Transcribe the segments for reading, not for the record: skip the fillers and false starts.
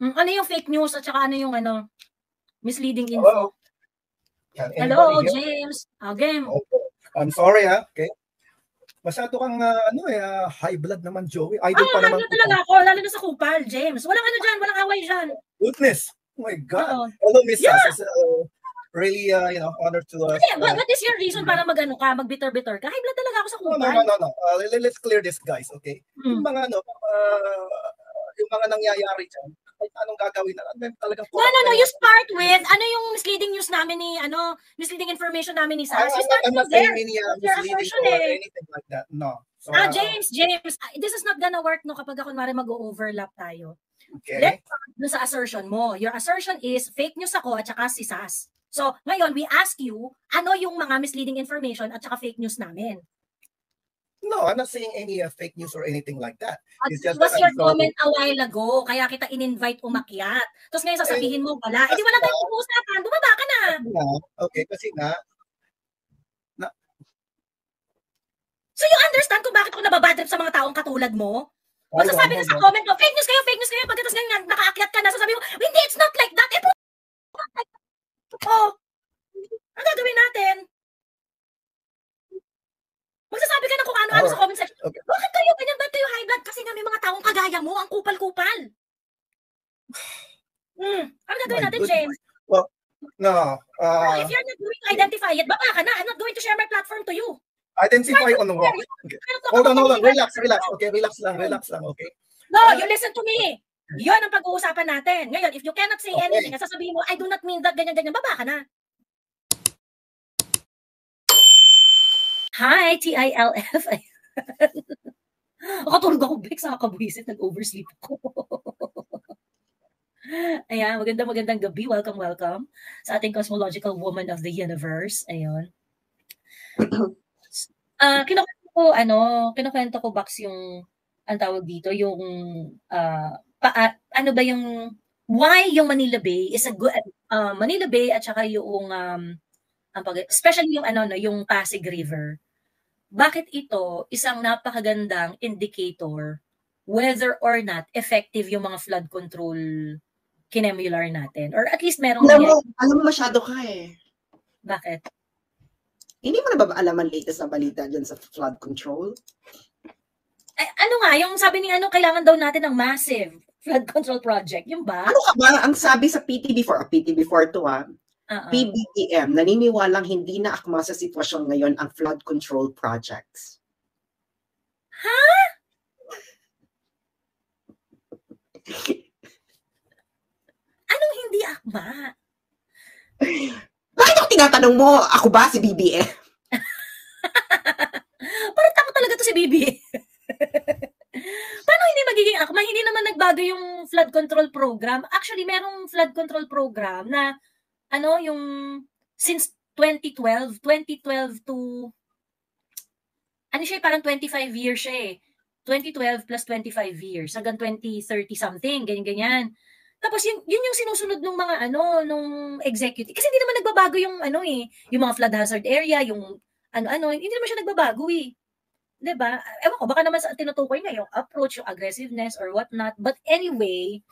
Ano yung fake news at saka ano yung misleading Hello? info? Hello, James. Game. I'm sorry, ha? Okay. Masyado kang high blood naman, Joey. Idol pa high naman. blood talaga ako, lalo na sa kupal, James. Walang dyan, walang away dyan. Goodness. Oh my God. Hello, Miss Sass. It's really, honor to us. What is your reason para mag-bitter-bitter ka? High blood talaga ako sa kupal. No. Let's clear this, guys, okay? Yung mga, yung mga nangyayari dyan, kahit anong gagawin na, talagang No, you start with, ano yung misleading news namin ni, misleading information namin ni Sass? I'm not saying any misleading or anything like that, no. So, James, this is not gonna work no kapag kunwari mag-overlap tayo. Okay. Let's start dun sa assertion mo. Your assertion is fake news ako at saka si Sass. So, ngayon, we ask you, ano yung mga misleading information at saka fake news namin? No, I'm not saying any fake news or anything like that. It was your comment a while ago, kaya kita in-invite umakyat. Tapos ngayon sasabihin mo, wala. Di wala tayong pag-uusapan, bumaba ka na. Okay, kasi nga. So you understand kung bakit ako nababadrip sa mga taong katulad mo? Masasabi ka sa comment mo, fake news kayo, pagkatapos ngayon nakaakyat ka na, sasabi mo, hindi, it's not like that. Ano gagawin natin? Magsasabi ka na kung ano-ano sa comment section. Okay. Bakit kayo ganyan? Ba't kayo high blood? Kasi nga may mga taong kagaya mo, ang kupal-kupal. Ano gagawin natin, James? Well, no. If you're not going to identify it, baba ka na. I'm not going to share my platform to you. Identify on what? Okay. Hold on. Relax. Okay, relax lang, okay? No, you listen to me. Yun ang pag-uusapan natin. Ngayon, if you cannot say anything, sasabihin mo, I do not mean that, ganyan, baba ka na. Hi, TILF. Nakatulog ako, Bex. Nakakabuisit. Nag-oversleep ako. Ayan, magandang gabi. Welcome sa ating cosmological woman of the universe. Ayun. Kinukwento ko, Bax, yung, ang tawag dito, yung, ano ba yung, why yung Manila Bay is a good, Manila Bay at saka yung, especially yung, yung Pasig River. Bakit ito isang napakagandang indicator whether or not effective yung mga flood control kinemular natin? Or at least merong... Alam mo masyado ka eh. Bakit? Hindi mo na ba alam ang latest na balita dyan sa flood control? Yung sabi ni kailangan daw natin ng massive flood control project. Yung ba? Ano ka ba? Ang sabi sa PTB4 to PBBM, naniniwalang hindi na akma sa sitwasyon ngayon ang flood control projects. Ha? Anong hindi akma? Bakit ako tinatanong mo? Ako ba si BBM? Parang takot talaga to si BBM. Paano hindi magiging akma? Hindi naman nagbago yung flood control program. Actually, merong flood control program na yung since 2012 to parang 25 years siya eh. 2012 plus 25 years hanggang 2030 something, ganyan. Tapos yun yung sinusunod ng mga nung executive. Kasi hindi naman nagbabago yung yung mga flood hazard area, yung hindi naman siya nagbabago eh. 'Di ba? Ewan ko, baka naman sa tinutukoy niya yung approach, yung aggressiveness or what not. But anyway,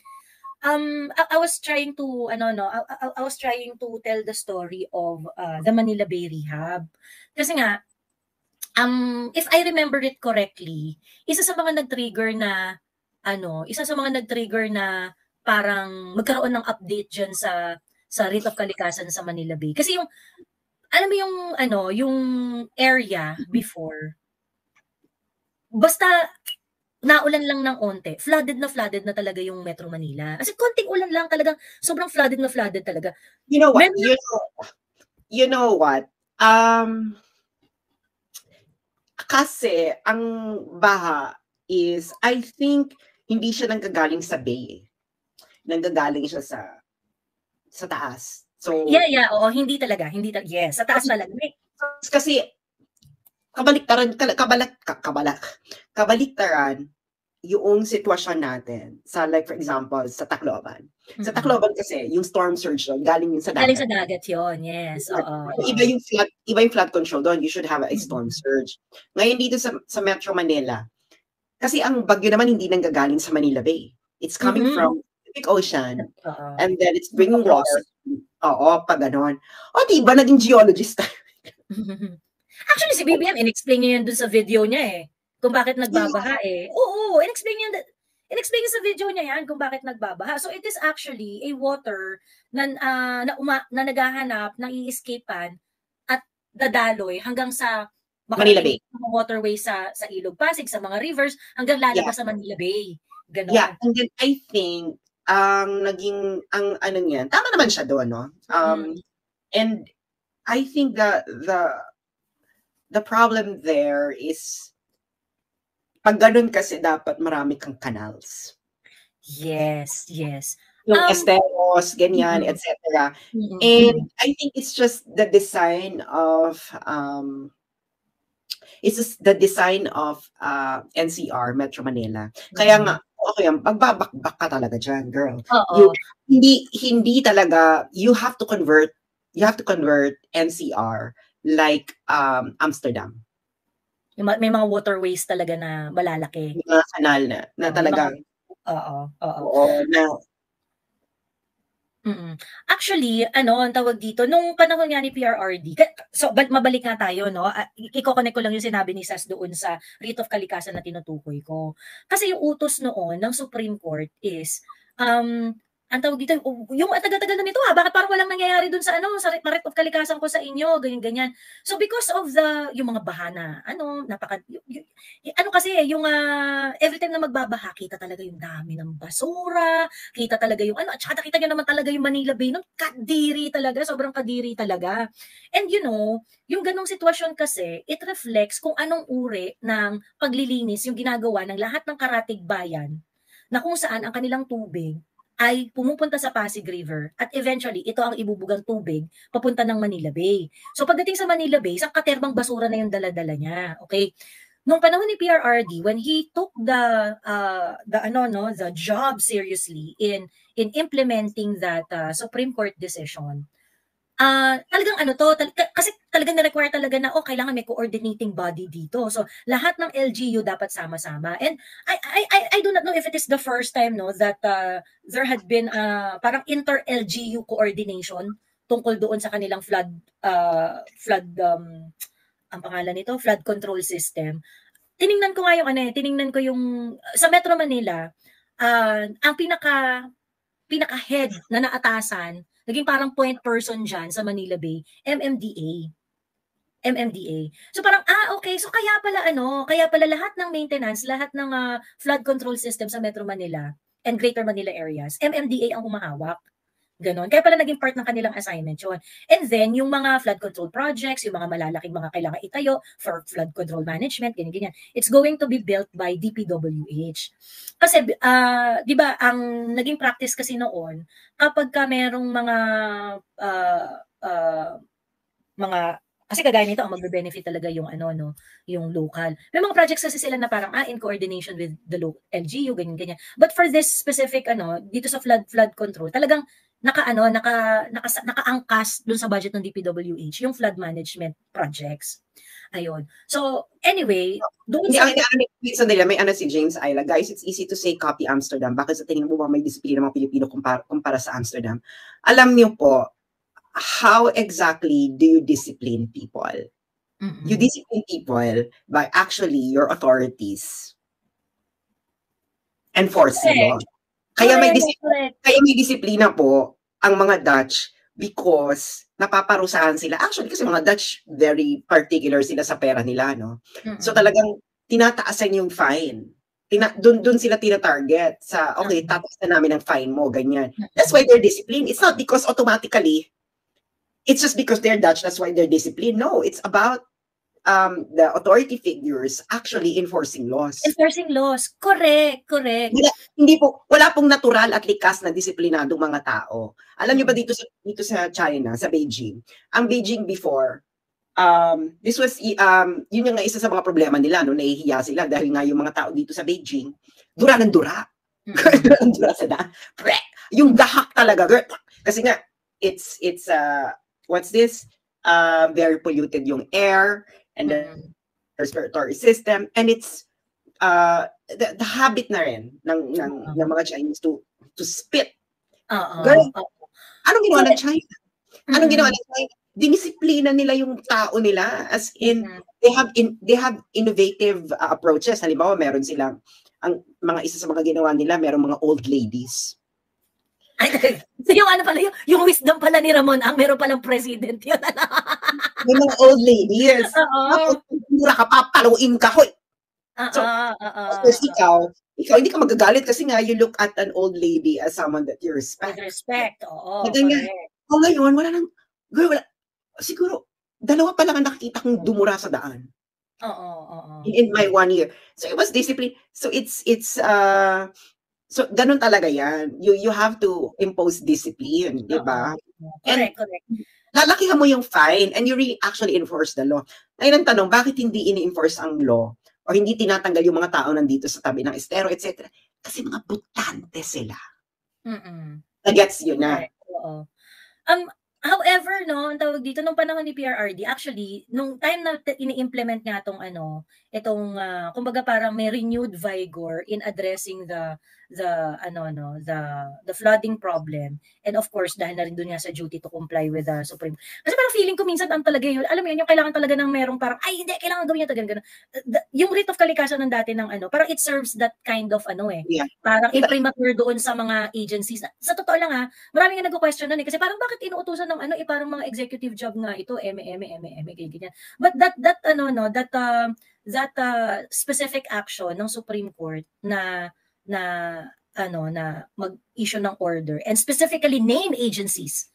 I was trying to I was trying to tell the story of the Manila Bay Rehab. Kasi nga if I remember it correctly, isa sa mga nag-trigger na parang magkaroon ng update diyan sa rate of kalikasan sa Manila Bay. Kasi yung alam mo yung area before, basta naulan lang ng onte, flooded na talaga yung Metro Manila. Kasi konting ulan lang talagang sobrang flooded talaga. You know what? You know what? Kasi ang baha is, I think, hindi siya nanggagaling sa bay. Nanggagaling siya sa taas. So yeah, oo, hindi talaga. Yes, sa taas talaga. Kasi kabaliktaran yung sitwasyon natin sa, like, for example, sa Tacloban. Sa Tacloban kasi, yung storm surge doon, galing yun sa dagat. Galing sa dagat yun, yes. Iba yung flood control doon. You should have a storm surge. Ngayon dito sa Metro Manila, kasi ang bagyo naman hindi nanggagaling sa Manila Bay. It's coming from Pacific Ocean. Oo. And then it's bringing water. Oo, pag ganon. O, diba, naging geologist tayo. Actually, si BBM, in-explain niya yan dun sa video niya eh. Kung bakit nagbabaha eh. Oo, in-explain niya sa video niya yan kung bakit nagbabaha. So, it is actually a water na naghahanap ng i-escapean at dadaloy hanggang sa Manila Bay. Mga waterways sa Ilog Pasig, sa mga rivers, hanggang lalabas sa Manila Bay. Ganon. Yeah, and then I think, ang ano niyan, tama naman siya doon, no? And I think the problem there is, pag ganun kasi dapat marami kang canals. Yes. Yung esteros, ganyan, etc. And I think it's just the design of NCR, Metro Manila. Kaya nga, okay, magbabakbak ka talaga dyan, girl. Hindi talaga, you have to convert NCR like Amsterdam. May mga waterways talaga na malalaki. Mga kanal na talaga. Oo. Actually, ang tawag dito, nung panahon nga ni PRRD, so mabalik nga tayo, no? Iko-connect ko lang yung sinabi ni Sas doon sa writ of kalikasan na tinutukoy ko. Kasi yung utos noon ng Supreme Court is, ang tawag dito, yung tagal-tagal na nito, bakit parang walang nangyayari dun sa writ of kalikasan ko sa inyo, ganyan-ganyan. So because of yung mga bahana, kasi yung every time na magbabaha, kita talaga yung dami ng basura, kita talaga yung at saka nakita nyo naman talaga yung Manila Bay, kadiri talaga, sobrang kadiri talaga. And yung ganong sitwasyon kasi, it reflects kung anong uri ng paglilinis yung ginagawa ng lahat ng karatig bayan, na kung saan ang kanilang tubig ay pumupunta sa Pasig River at eventually ito ang ibubugang tubig papunta ng Manila Bay. So pagdating sa Manila Bay, isang katerbang basura na yung dala-dala niya. Okay? Nung panahon ni PRRD, when he took the job seriously in implementing that Supreme Court decision, talagang kasi talagang na-require talaga na kailangan may coordinating body dito. So lahat ng LGU dapat sama-sama. And I do not know if it is the first time that there had been parang inter-LGU coordination tungkol doon sa kanilang flood ang pangalan nito, flood control system. Tiningnan ko yung sa Metro Manila, ang pinaka-head na naatasan, naging parang point person dyan sa Manila Bay, MMDA. So parang, okay. So kaya pala lahat ng maintenance, lahat ng flood control system sa Metro Manila and Greater Manila areas, MMDA ang humahawak. Ganon. Kaya pala naging part ng kanilang assignment yun. And then, yung mga flood control projects, yung mga malalaking mga kailangan itayo for flood control management, ganyan. It's going to be built by DPWH. Kasi, di ba, ang naging practice kasi noon, kapag ka merong kasi kagaya nito, ang magbe-benefit talaga yung yung local. May mga projects kasi sila na parang in coordination with the local LGU, ganyan. But for this specific dito sa flood control, talagang nakaangkas dun sa budget ng DPWH yung flood management projects. Ayun. So, anyway, doon sa... May si James Ayla. Guys, it's easy to say copy Amsterdam. Bakit sa tingin mo ba may disiplina mga Pilipino kumpara sa Amsterdam? Alam niyo po, how exactly do you discipline people? You discipline people by actually your authorities enforcing law. Kaya may disiplina po ang mga Dutch because napaparusahan sila. Actually, kasi mga Dutch, very particular sila sa pera nila, no? So talagang tinataasan yung fine. Doon sila tina-target sa, okay, tataas na namin ang fine mo, ganyan. That's why they're disciplined. It's not because automatically, it's just because they're Dutch, that's why they're disciplined. No, it's about the authority figures actually enforcing laws. Enforcing laws. Correct. Wala pong natural at likas na disiplinadong mga tao. Alam niyo ba dito sa China, sa Beijing, ang Beijing before, this was, yun yung isa sa mga problema nila, no? Nahihiya sila dahil nga yung mga tao dito sa Beijing, dura ng dura. Dura sa daan. Yung dahak talaga. Kasi nga, it's what's this? Very polluted yung air, and the respiratory system, and it's the habit na rin ng mga Chinese to to spit. Oo. Girl, Oo. anong ginawa ng China? Anong Mm. ginawa ng China? Dinisiplina nila yung tao nila, as in, they have innovative approaches. Halimbawa, meron silang, ang mga isa sa mga ginawa nila, meron mga old ladies. So yung ano pala, yung wisdom pala ni Ramon, ang meron palang president yun. May mga old ladies. Oo. Tapos, mura ka pa, paluin ka, hoy. So, of course, ikaw, hindi ka magagalit kasi nga, you look at an old lady as someone that you respect. With respect, oo. Correct. O ngayon, wala nang, girl, wala, siguro, dalawa pa lang ang nakikita kong dumura sa daan. Oo. In my 1 year. So, it was discipline. So, so, ganun talaga yan. You have to impose discipline, di ba? Correct. Lalakihan mo yung fine and you really actually enforce the law. Ngayon ang tanong, bakit hindi ini-enforce ang law? O hindi tinatanggal yung mga tao nandito sa tabi ng estero, etc. Kasi mga butante sila. Nagets yun na. Oo. However, no, ang tawag dito, nung panahon ni PRRD, actually, nung time na ini-implement nga kumbaga parang may renewed vigor in addressing the flooding problem. And of course, dahil na rin doon nga sa duty to comply with the Supreme. Kasi parang feeling ko minsan talaga yun, alam mo yun, yung kailangan talaga ng merong parang, ay hindi, kailangan gawin niya to, ganun. Yung writ of kalikasan ng dati ng parang it serves that kind of parang imprimatur doon sa mga agencies. Sa totoo lang maraming nga nagko-question nun kasi parang bakit inuutusan ng parang mga executive job nga ito, ganyan. But that specific action ng Supreme Court na mag-issue ng order and specifically name agencies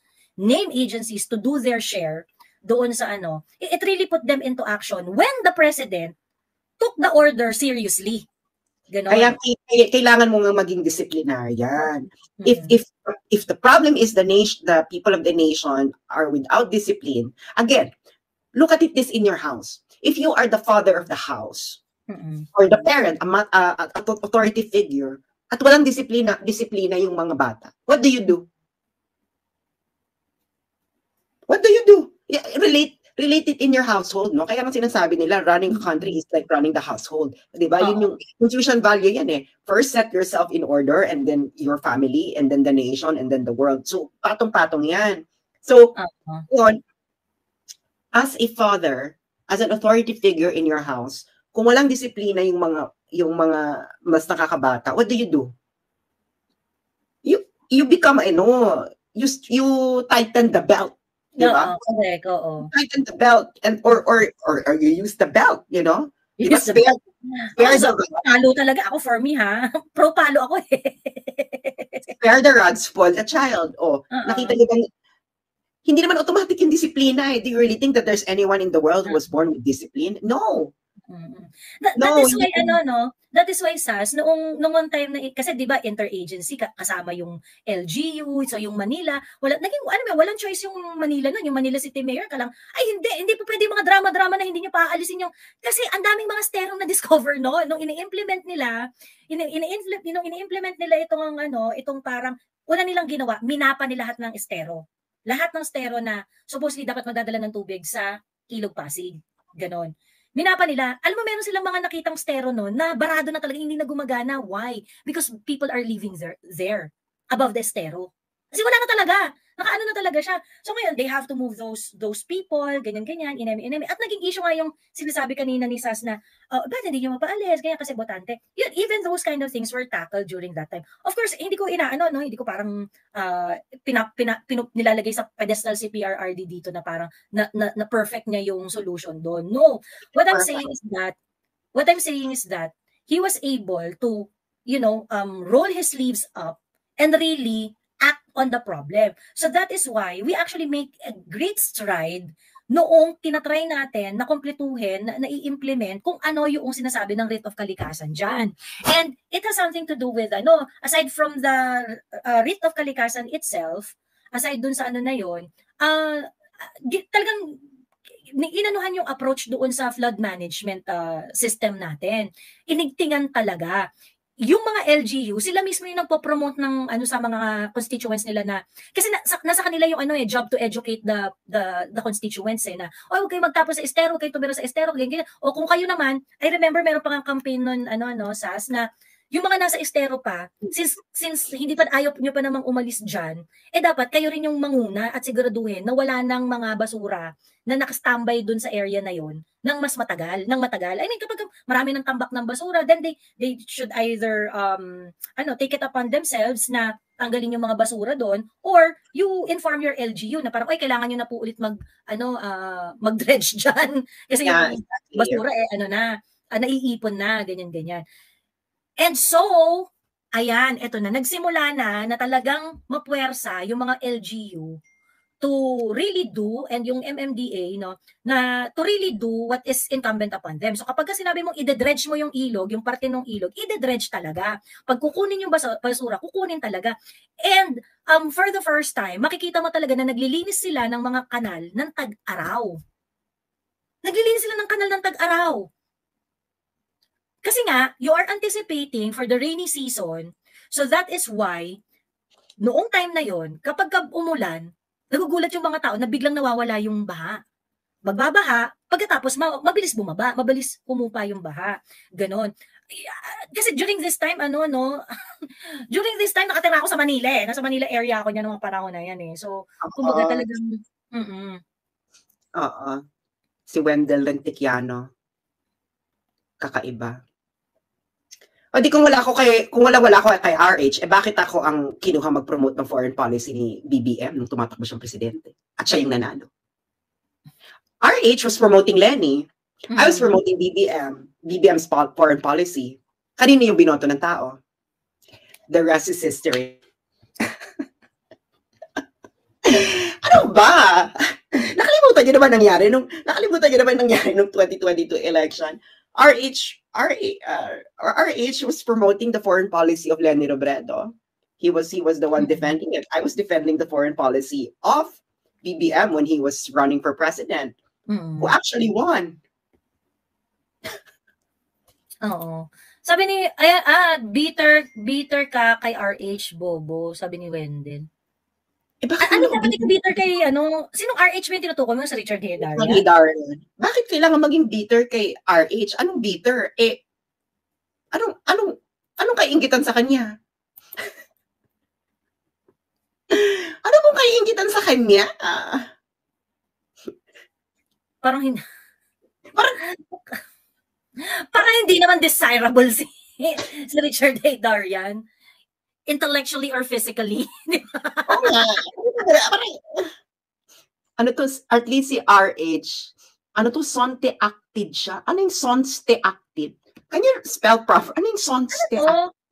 to do their share doon sa it really put them into action when the president took the order seriously. Ganon. Kaya kailangan mo nga maging disciplinarian. If the problem is the people of the nation are without discipline, again, look at this in your house. If you are the father of the house or the parent, authority figure, at walang disiplina yung mga bata, what do you do? Yeah, relate it in your household, no? Kaya nga sinasabi nila, running a country is like running the household. Diba? Yun yung constitution value yan eh. First, set yourself in order, and then your family, and then the nation, and then the world. So, patong-patong yan. So, yun, as a father, as an authority figure in your house, kung walang disiplina yung mga mas nakakabata, what do? You become, you tighten the belt. Diba? Correct, oo. Tighten the belt or you use the belt, diba? Palo talaga ako for me, pro palo ako eh. Spare the rod, spoil the child. Nakita niyo bang hindi naman automatic yung disiplina eh. Do you really think that there's anyone in the world who was born with discipline? No. That is why SAS noong one time na kasi 'di ba interagency kasama yung LGU, so yung Manila, walang choice yung Manila noon, yung Manila City Mayor ka lang. Ay hindi po pwede mga drama na hindi niyo paalisin yung kasi ang daming mga sterong na discover nung ini-implement nila, itong parang una nilang ginawa, minapa nila lahat ng estero. Lahat ng estero na supposedly dapat magdadala ng tubig sa Ilog Pasig. Ganon. Minapa nila, alam mo meron silang mga nakitang estero noon na barado na talaga, hindi na gumagana. Why? Because people are living there above the estero. Kasi wala na talaga. Nakaano na talaga siya. So ngayon, they have to move those people, ganyan, inemi. At naging issue nga yung sinasabi kanina ni Sas na, ba't hindi nyo mapaalis? Ganyan kasi botante. Yun, even those kind of things were tackled during that time. Of course, hindi ko hindi ko parang nilalagay sa pedestal si PRRD dito na parang na perfect niya yung solution doon. No. What I'm saying is that he was able to, roll his sleeves up and really act on the problem. So that is why we actually make a great stride noong tinatry natin na kumpletuhin, na i-implement kung ano yung sinasabi ng writ of kalikasan dyan. And it has something to do with, aside from the writ of kalikasan itself, aside dun sa na yun, talagang inanuhan yung approach doon sa flood management system natin. Inigtingan talaga. Yung mga LGU, sila mismo yung nagpo-promote ng sa mga constituents nila na kasi nasa kanila yung job to educate the constituents na huwag kayo magtapos sa estero, kayo tumira sa estero, ganyan. O kung kayo naman, I remember meron pang campaign nun SAS na yung mga nasa estero pa, since hindi pa ayaw nyo pa namang umalis dyan, dapat kayo rin yung manguna at siguraduhin na wala nang mga basura na nakastambay dun sa area na yon ng matagal. I mean, kapag marami ng tambak ng basura, then they should either take it upon themselves na tanggalin yung mga basura doon, or you inform your LGU na parang, kailangan nyo na po ulit mag-dredge dyan. Kasi yung basura, naiipon na, ganyan. And so, ayan, eto na, nagsimula na talagang mapuwersa yung mga LGU to really do, and yung MMDA, no, na to really do what is incumbent upon them. So kapag sinabi mong ide-dredge mo yung ilog, yung parte ng ilog, ide-dredge talaga. Pag kukunin yung basura, kukunin talaga. And for the first time, makikita mo talaga na naglilinis sila ng mga kanal ng tag-araw. Naglilinis sila ng kanal ng tag-araw. Kasi nga, you are anticipating for the rainy season, so that is why, noong time na yon, kapag umulan, nagugulat yung mga tao na biglang nawawala yung baha. Magbabaha, pagkatapos mabilis bumaba, mabilis humupa yung baha. Ganon. Kasi during this time, during this time, nakatira ako sa Manila eh. Nasa Manila area ako niya noong panahon na yan eh. So, kumbaga talagang, Si Wendell Rentiquiano. Kakaiba. O di kung wala ako kay RH, bakit ako ang kinuha mag-promote ng foreign policy ni BBM nung tumatakbo siyang presidente? At siya yung nanalo. RH was promoting Lenny. I was promoting BBM. BBM's foreign policy. Kanino yung binoto ng tao? The rest is history. Ano ba? Nakalimutan niyo naman nangyari nung 2022 election. RH was promoting the foreign policy of Leni Robredo. He was the one defending it. I was defending the foreign policy of BBM when he was running for president, who actually won. Oo. Sabi ni, bitter ka kay RH, Bobo, sabi ni Wendell. Ano dapat bitter kay, sinong RH ba yung tinutukoy mo sa Richard Heydarian? Bakit kailangan maging bitter kay RH? Anong bitter? Anong kaiinggitan sa kanya? Ano pong kaiinggitan sa kanya? Parang hindi naman desirable si Richard Heydarian. Intellectually or physically. Oo nga. Ano to, at least si RH, sonte acted siya. Ano yung sonte acted? Can you spell proper? Ano yung sonte acted?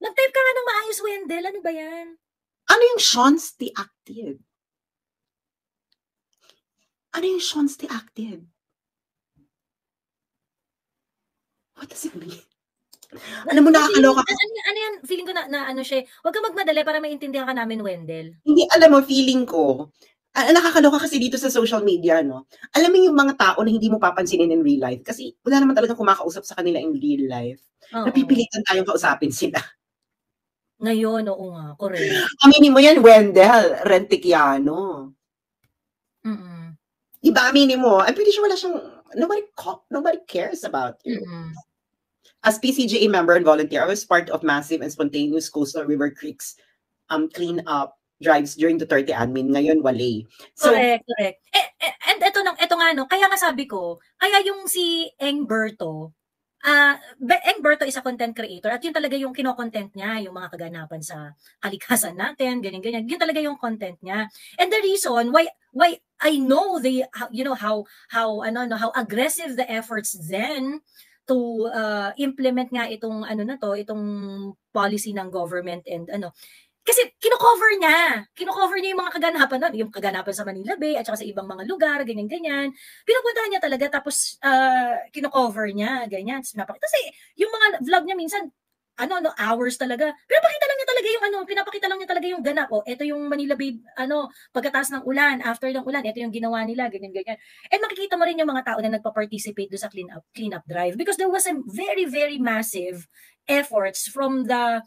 Nag-type ka nga ng maayos, Wendell. Ano ba yan? Ano yung sonte acted? Ano yung sonte acted? What does it mean? Alam mo, nakakaloka. Ano yan? Feeling ko na siya. Huwag ka magmadali para maintindihan ka namin, Wendell. Hindi, alam mo, feeling ko, nakakaloka kasi dito sa social media, no? Alam mo yung mga tao na hindi mo papansinin in real life kasi wala naman talagang kumakausap sa kanila in real life. Napipilitan tayong kausapin sila. Ngayon, oo nga, correct. Aminin mo yan, Wendell Rentiquiano. Diba, aminin mo? I'm pretty sure wala siyang, nobody cares about you. As PCGA member and volunteer, I was part of massive and spontaneous coastal river creeks clean up drives during Duterte admin. Ngayon, wala. So, correct. And ito nga, kaya nga sabi ko, kaya yung si Engberto is a content creator at yun talaga yung kino-content niya, yung mga kaganapan sa kalikasan natin, ganyan. Yun talaga yung content niya. And the reason why I know how aggressive the efforts then to implement nga itong itong policy ng government and kasi kino-cover niya yung mga kaganapan yung kaganapan sa Manila Bay at saka sa ibang mga lugar, ganyan. Pinupuntahan niya talaga tapos kino-cover niya, ganyan. Kasi yung mga vlog niya minsan hours talaga. Pinapakita lang niya talaga yung ganap. Ito yung Manila Bay, pagkatapos ng ulan, after ng ulan, ito yung ginawa nila, ganyan. And makikita mo rin yung mga tao na nagpa-participate doon sa clean up drive because there was a very, very massive efforts from the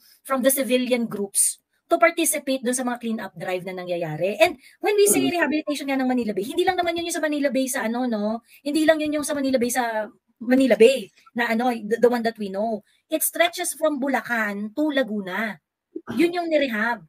civilian groups to participate doon sa mga clean up drive na nangyayari. And when we say rehabilitation nga ng Manila Bay, hindi lang naman yun yung sa Manila Bay sa hindi lang yun yung sa Manila Bay sa Manila Bay, na the one that we know. It stretches from Bulacan to Laguna. Yun yung nirehab.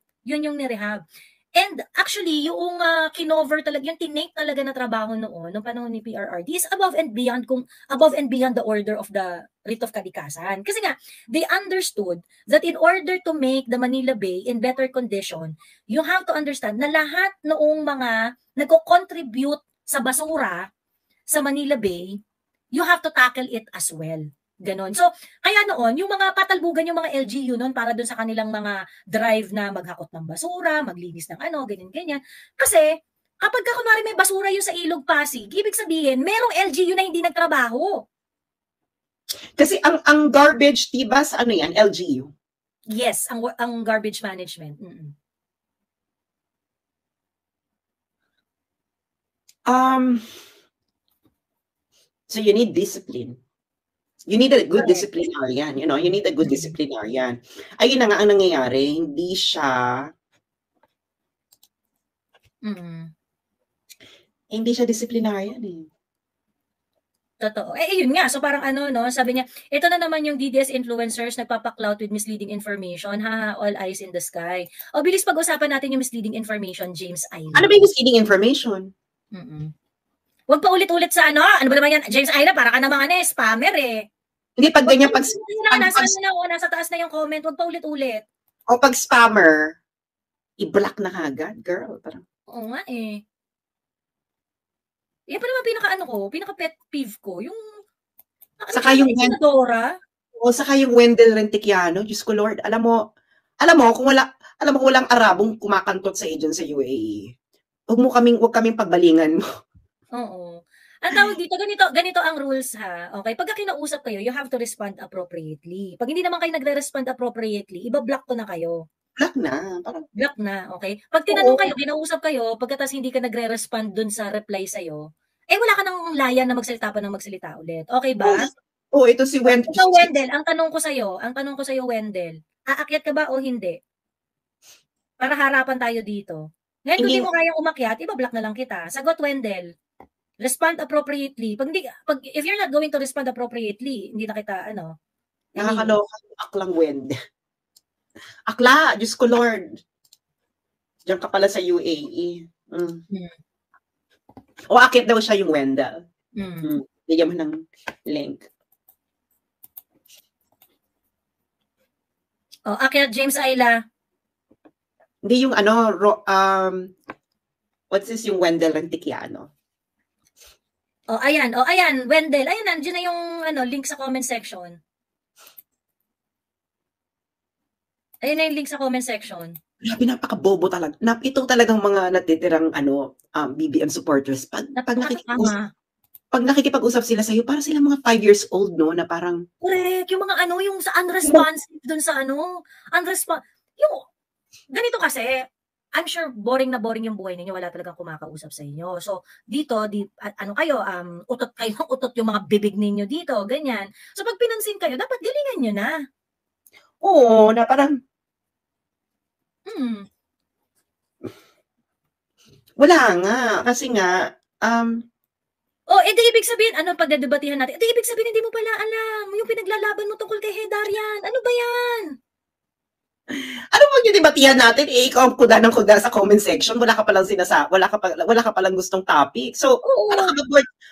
And actually, yung kinover talaga, yung tinake talaga na trabaho noong panahon ni PRRD is above and beyond the order of the writ of kalikasan. Kasi nga, they understood that in order to make the Manila Bay in better condition, you have to understand na lahat noong mga nagko-contribute sa basura sa Manila Bay, you have to tackle it as well. Ganon. So, kaya noon, yung mga patalbugan yung mga LGU noon para doon sa kanilang mga drive na maghakot ng basura, maglinis ng ganyan-ganyan. Kasi, kapag kunwari may basura yung sa Ilog Pasig, ibig sabihin, merong LGU na hindi nagtrabaho. Kasi ang garbage, diba, sa yan, LGU? Yes, ang garbage management. So you need discipline. You need a good disciplinarian, you need a good disciplinarian. Ayun na nga ang nangyayari, hindi siya disciplinarian eh. Totoo. Yun nga. So parang sabi niya, ito na naman yung DDS influencers nagpapaklout with misleading information. All eyes in the sky. Bilis pag-usapan natin yung misleading information, James Ayla. Ano ba yung misleading information? Huwag pa ulit-ulit sa ano ba naman yan, James Ayla, para ka namang spammer eh. Hindi, pag ganyan, nasa taas na yung comment, huwag pa ulit-ulit. O pag spammer, i-block na kagad, girl. Parang. Oo nga eh. Yan pa naman pinaka-pet peeve ko, yung saka yung Dora. O saka yung Wendell Rentiquiano, Diyos ko Lord, alam mo kung walang Arabong kumakantot sa dyan sa UAE. Huwag kaming pagbalingan mo. Oo. Ang tawag dito, ganito ang rules ha. Okay, pagka kinausap kayo, you have to respond appropriately. Pag hindi naman kayo nagre-respond appropriately, iba-block ko na kayo. Block na. Block na, okay? Pag tinanong kayo, kinausap kayo, pagkatapos hindi ka nagre-respond dun sa reply sa'yo, wala ka nang layan na magsalita pa ng magsalita ulit. Okay ba? Ito si Wendell. Ito, Wendell, ang tanong ko sa'yo, Wendell, aakyat ka ba o hindi? Para harapan tayo dito. Ngayon, kung hindi mo kayang umakyat, iba-block na lang kita. Sagot, Wendell. Respond appropriately. If you're not going to respond appropriately, hindi na kita, Nakakaloka yung aklang Wendell. Akla, Diyos ko Lord. Diyan ka pala sa UAE. O akit daw siya yung Wendell. Bigyan mo ng link. Akit, James Ayla. Hindi yung what's this yung Wendell Rentiquiano? Ayan, Wendell. Ayan, nandiyan na yung link sa comment section. Ayun na yung link sa comment section. Grabe, napaka-bobo talaga. Ito talagang mga natitirang BBM supporters. Pag nakikipag-usap sila sa'yo, para sila mga 5 years old, no? Na parang... Correct. Yung mga yung sa unresponsive dun sa yung ganito kasi, I'm sure boring na boring yung buhay ninyo, wala talagang kumakausap sa inyo. So, dito, utot yung mga bibig ninyo dito, ganyan. So, pag pinansin kayo, dapat galingan nyo na. Oo, na parang... Wala nga, kasi nga, di ibig sabihin, pagdedebatihan natin? Di ibig sabihin, hindi mo pala alam, yung pinaglalaban mo tungkol kay Hedarian. Ano ba yan? Ano pag yung debatihan natin? Ikaw ang kuda ng kuda sa comment section. Wala ka palang gustong topic. So,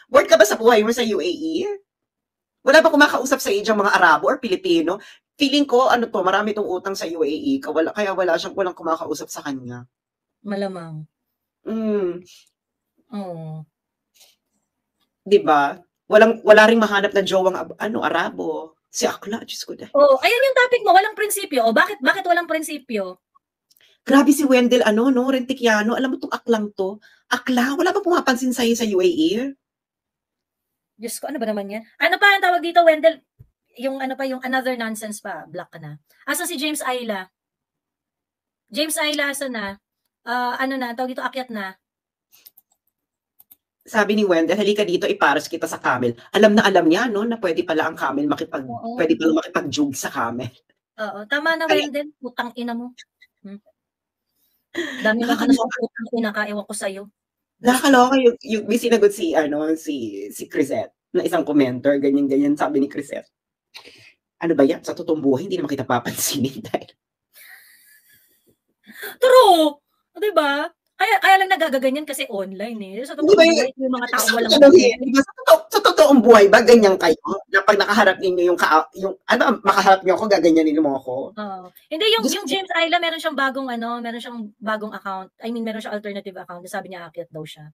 bored ka ba sa buhay mo sa UAE? Wala ba kumakausap sa iyo mga Arabo or Pilipino? Feeling ko, marami itong utang sa UAE. Kaya walang kumakausap sa kanya. Malamang. Diba? Wala ring mahanap na jowang Arabo. Si Akla, Diyos ko dahil. Ayun yung topic mo, walang prinsipyo. Bakit walang prinsipyo? Grabe si Wendell, Rentiquiano. Alam mo itong aklang to? Akla, wala ba pumapansin sa'yo sa UAE? Diyos ko, ano ba naman yan? Ano pa ang tawag dito, Wendell? Yung another nonsense pa, block ka na. Asa si James Ayla? James Ayla, asa na? Tawag dito, akyat na. Sabi ni Wendell, halika dito, iparas kita sa camel. Alam na alam niya, no, na pwede pala ang camel pwede pala makipag-jug sa camel. Oo, tama na, Wendell. Putang ina mo. Dami na ka na putang ina ka, ewan ko sa'yo. Nakakaloka yung may sinagot si Crisette. na isang commenter, ganyan-ganyan, sabi ni Crisette. Ano ba yan? Sa totoong buhay, hindi naman kita papansinin dahil. True! Diba? Kaya lang nagagaganyan kasi online eh. Sa totoong buhay, yung mga tao walang diba, sa totoong buhay ba, ganyan kayo? Na pag nakaharap ninyo makaharap nyo ako, gaganyanin mo ako? Hindi, yung James Ayla, meron siyang bagong account. I mean, meron siyang alternative account. Sabi niya, aakyat daw siya.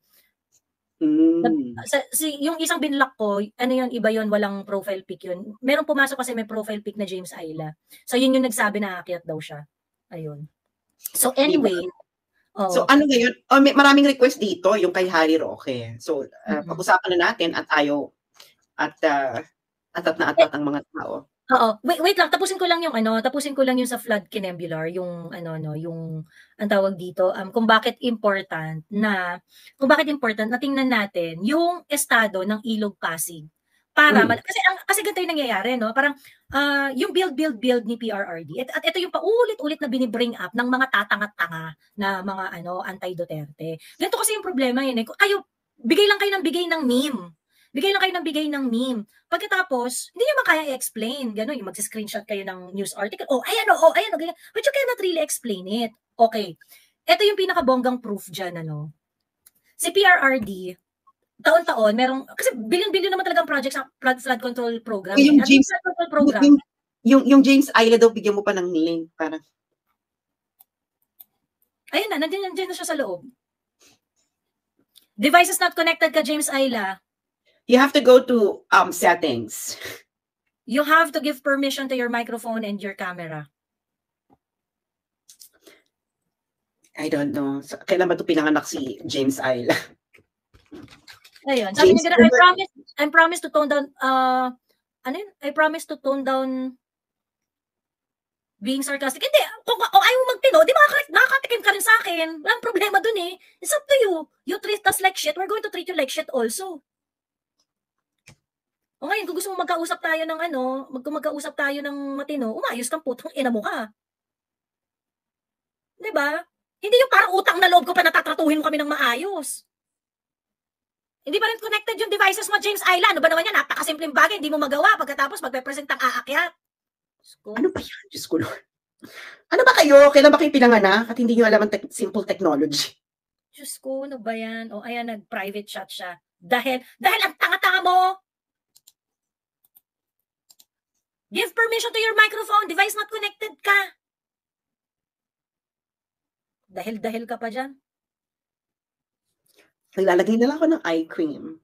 Yung isang binlock ko, ano yun, iba yun, walang profile pic yun. Meron pumasok kasi may profile pic na James Ayla. So, yun yung nagsabi na aakyat daw siya. Ayun. So, anyway. So, ano ngayon? Maraming request dito, yung kay Harry Roque. So, pag-usapan na natin at tayo atat na atat ang mga tao. Oo. Wait lang, tapusin ko lang yung sa flood kinembular, yung yung ang tawag dito, kung bakit important na tingnan natin yung estado ng Ilog Pasig. Para kasi ganito yung nangyayari, no? Parang yung build ni PRRD. At ito yung paulit-ulit na binibring up ng mga tatanga-tanga na mga anti-Duterte. Ganito kasi yung problema yun. Bigay lang kayo ng meme. Bigay ng meme. Pagkatapos, hindi nyo makaya i-explain. Gano'n, yung mag-screenshot kayo ng news article. Ayan. But you cannot really explain it. Okay. Ito yung pinakabonggang proof dyan, Si PRRD, taon-taon, kasi billion-billion naman talagang project sa flood control program. Yung James Ayla daw, bigyan mo pa ng link. Parang. Ayun na, nandiyan na siya sa loob. Devices not connected ka, James Ayla. You have to go to settings. You have to give permission to your microphone and your camera. I don't know. Kailan ba ito pinanganak si James Ayla? Ayun. Sabi niya, I promise to tone down, I promise to tone down being sarcastic. Hindi, kung ayaw mo magtino, di makakatikim ka rin sa akin. Walang problema dun eh. It's up to you. You treat us like shit, we're going to treat you like shit also. O ngayon, kung gusto mo magkausap tayo ng matino, umayos kang putang ina mo ka. Diba? Hindi yung parang utang na loob ko pa natatratuhin mo kami ng maayos. Hindi pa rin connected yung devices mo, James Ayla. Ano ba naman yan? Napakasimpleng bagay, hindi mo magawa pagkatapos magpe-present ang aakyat. Ano ba yan? Diyos ko, Lord. Ano ba kayo? Kailan ba kayo pinanganak at hindi nyo alam ang simple technology? Diyos ko, ano ba yan? Ayan, nag-private chat siya. Dahil ang tanga-tanga mo! Give permission to your microphone. Device not connected ka. Dahil ka pa dyan. Naglalagay na lang ako ng eye cream.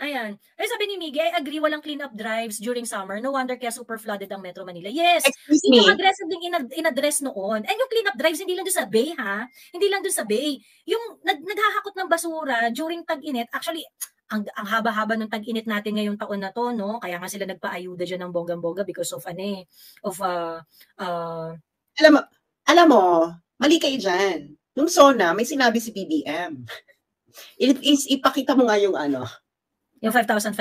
Ayan. Sabi ni Miggy, I agree, walang clean-up drives during summer. No wonder kaya super flooded ang Metro Manila. Yes. Yung aggressive din in-address noon. And yung clean-up drives, hindi lang doon sa Bay, ha? Hindi lang doon sa Bay. Yung naghahakot ng basura during tag-init, actually, ang haba-haba ng tag-init natin ngayong taon na to, no? Kaya nga sila nagpa-ayuda dyan ng bonggang-bongga because of alam mo, mali kayo dyan. Nung SONA, may sinabi si BBM. Ipakita mo nga yung yung 5,500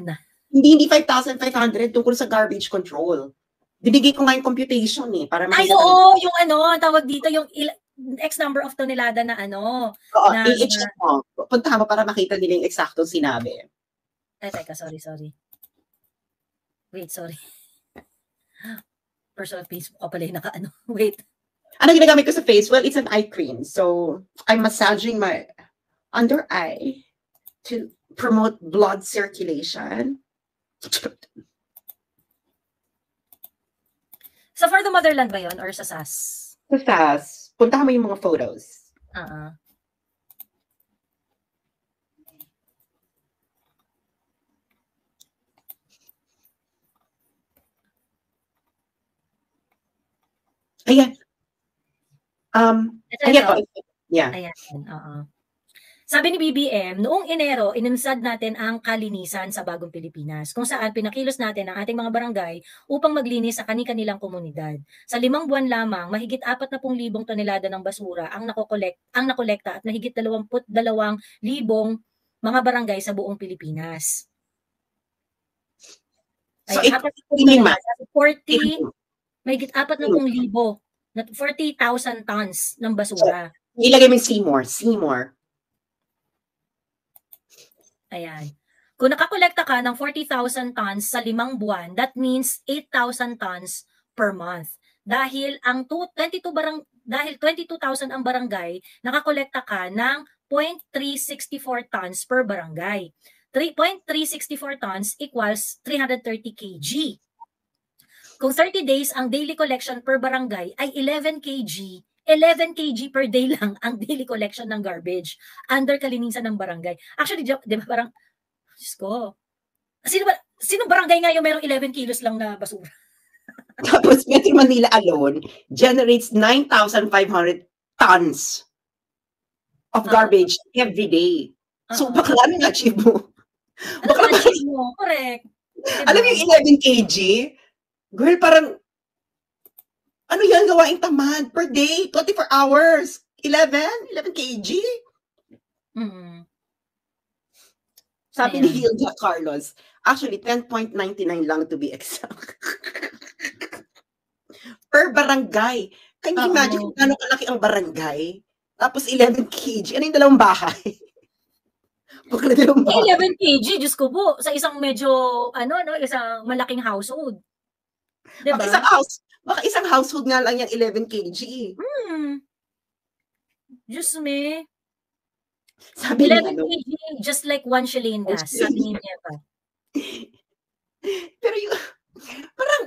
na. Hindi 5,500 tungkol sa garbage control. Binigay ko nga yung computation para makita. Yung ang tawag dito, yung X number of tonelada na Oo, i-check mo. Puntahan mo para makita nila yung eksaktong sinabi. Teka, sorry. Wait, sorry. Personal Facebook ko pala yung Wait. Ano ginagamit ko sa face? Well, it's an eye cream. So, I'm massaging my under eye to promote blood circulation. So, for the motherland ba yun? Or sa SAS? Sa SAS. Puntahan mo yung mga photos. Ayan. Ayan, Sabi ni BBM, noong Enero, inunsad natin ang kalinisan sa Bagong Pilipinas, kung saan pinakilos natin ang ating mga barangay upang maglinis sa kani-kanilang komunidad. Sa 5 buwan lamang, mahigit 40,000 tonelada ng basura ang nakolekta at mahigit 22,000 mga barangay sa buong Pilipinas. So, mahigit 40,000 40,000 tons ng basura. So, ilagay mo yung Seymour. Ayan. Kung nakakolekta ka ng 40,000 tons sa 5 buwan, that means 8,000 tons per month. Dahil 22,000 ang barangay, nakakolekta ka ng 0.364 tons per barangay. 3.364 tons equals 330 kg. Kung 30 days ang daily collection per barangay ay 11 kg, 11 kg per day lang ang daily collection ng garbage under kalinisan ng barangay. Actually, di ba parang, Diyos ko, sino barangay nga yung merong 11 kilos lang na basura? Tapos Metro Manila alone generates 9,500 tons of garbage every day. So, bakla nang achieve mo? Bakla achieve mo, correct. Diba? Alam mo yung 11 kg? Girl, parang, ano yan, gawaing tamad per day, 24 hours, 11 kg? Mm-hmm. Sabi ni Hilda Carlos, actually, 10.99 lang to be exact. Per barangay. Can you imagine kung gano'ng kalaki ang barangay? Tapos 11 kg. Ano yung dalawang bahay? 11 kg, Diyos ko po, sa isang medyo, isang malaking household. Diba? Baka isang household nga lang yung 11 kg. Diyos me. Sabi 11 kg, just like 1 shilling gas. Sabi ni Eva. Pero yung, parang,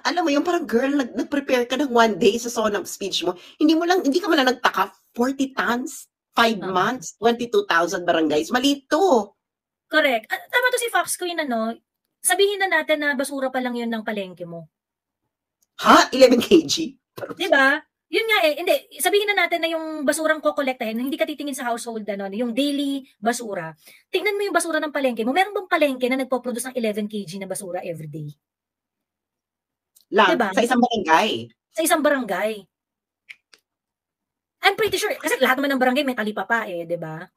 alam mo yung parang girl, nag-prepare ka ng 1 day sa sonang speech mo. Hindi ka man lang nagtaka, 40 tons, 5 months, 22,000 barangays. Malito. Correct. Tama to si Fox Queen, sabihin na natin na basura pa lang yun ng palengke mo. Ha? 11 kg? Diba? Yun nga hindi. Sabihin na natin na yung basurang kokolektahin, hindi ka titingin sa household, yung daily basura. Tingnan mo yung basura ng palengke mo. Meron bang palengke na nagpo-produce ng 11 kg na basura every day? Lang, diba? Sa isang barangay. Sa isang barangay. I'm pretty sure, kasi lahat naman ng barangay may talipapa diba?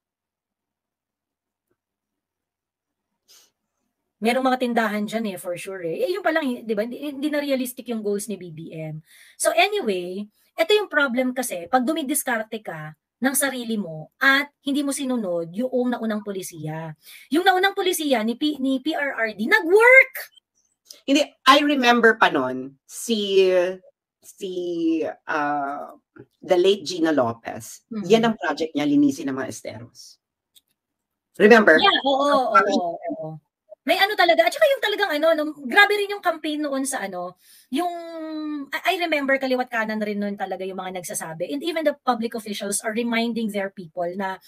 Merong mga tindahan dyan for sure yung pa lang, diba? Hindi na realistic yung goals ni BBM. So anyway, ito yung problem kasi, pag dumidiskarte ka ng sarili mo at hindi mo sinunod yung naunang polisiya. Yung naunang polisiya ni PRRD, nag-work! Hindi, I remember pa nun, the late Gina Lopez, yan ang project niya, linisin ng mga esteros. Remember? Yeah, oo. May talaga, at saka yung talagang grabe rin yung campaign noon sa yung, I remember kaliwat kanan rin noon talaga yung mga nagsasabi. And even the public officials are reminding their people na,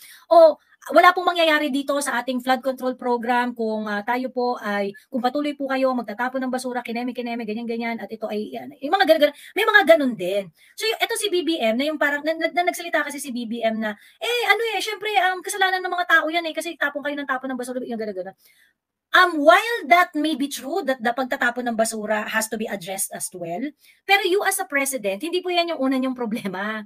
wala pong mangyayari dito sa ating flood control program kung tayo po kung patuloy po kayo magtatapon ng basura, kineme, ganyan, at ito ay, yung mga ganun, may mga ganun din. So, ito si BBM, na yung parang, nagsalita kasi si BBM na, syempre, kasalanan ng mga tao yan kasi tapon kayo ng tapon ng basura, yung ganun. While that may be true, that the pagtatapon ng basura has to be addressed as well, pero you as a president, hindi po yan yung una niyong problema.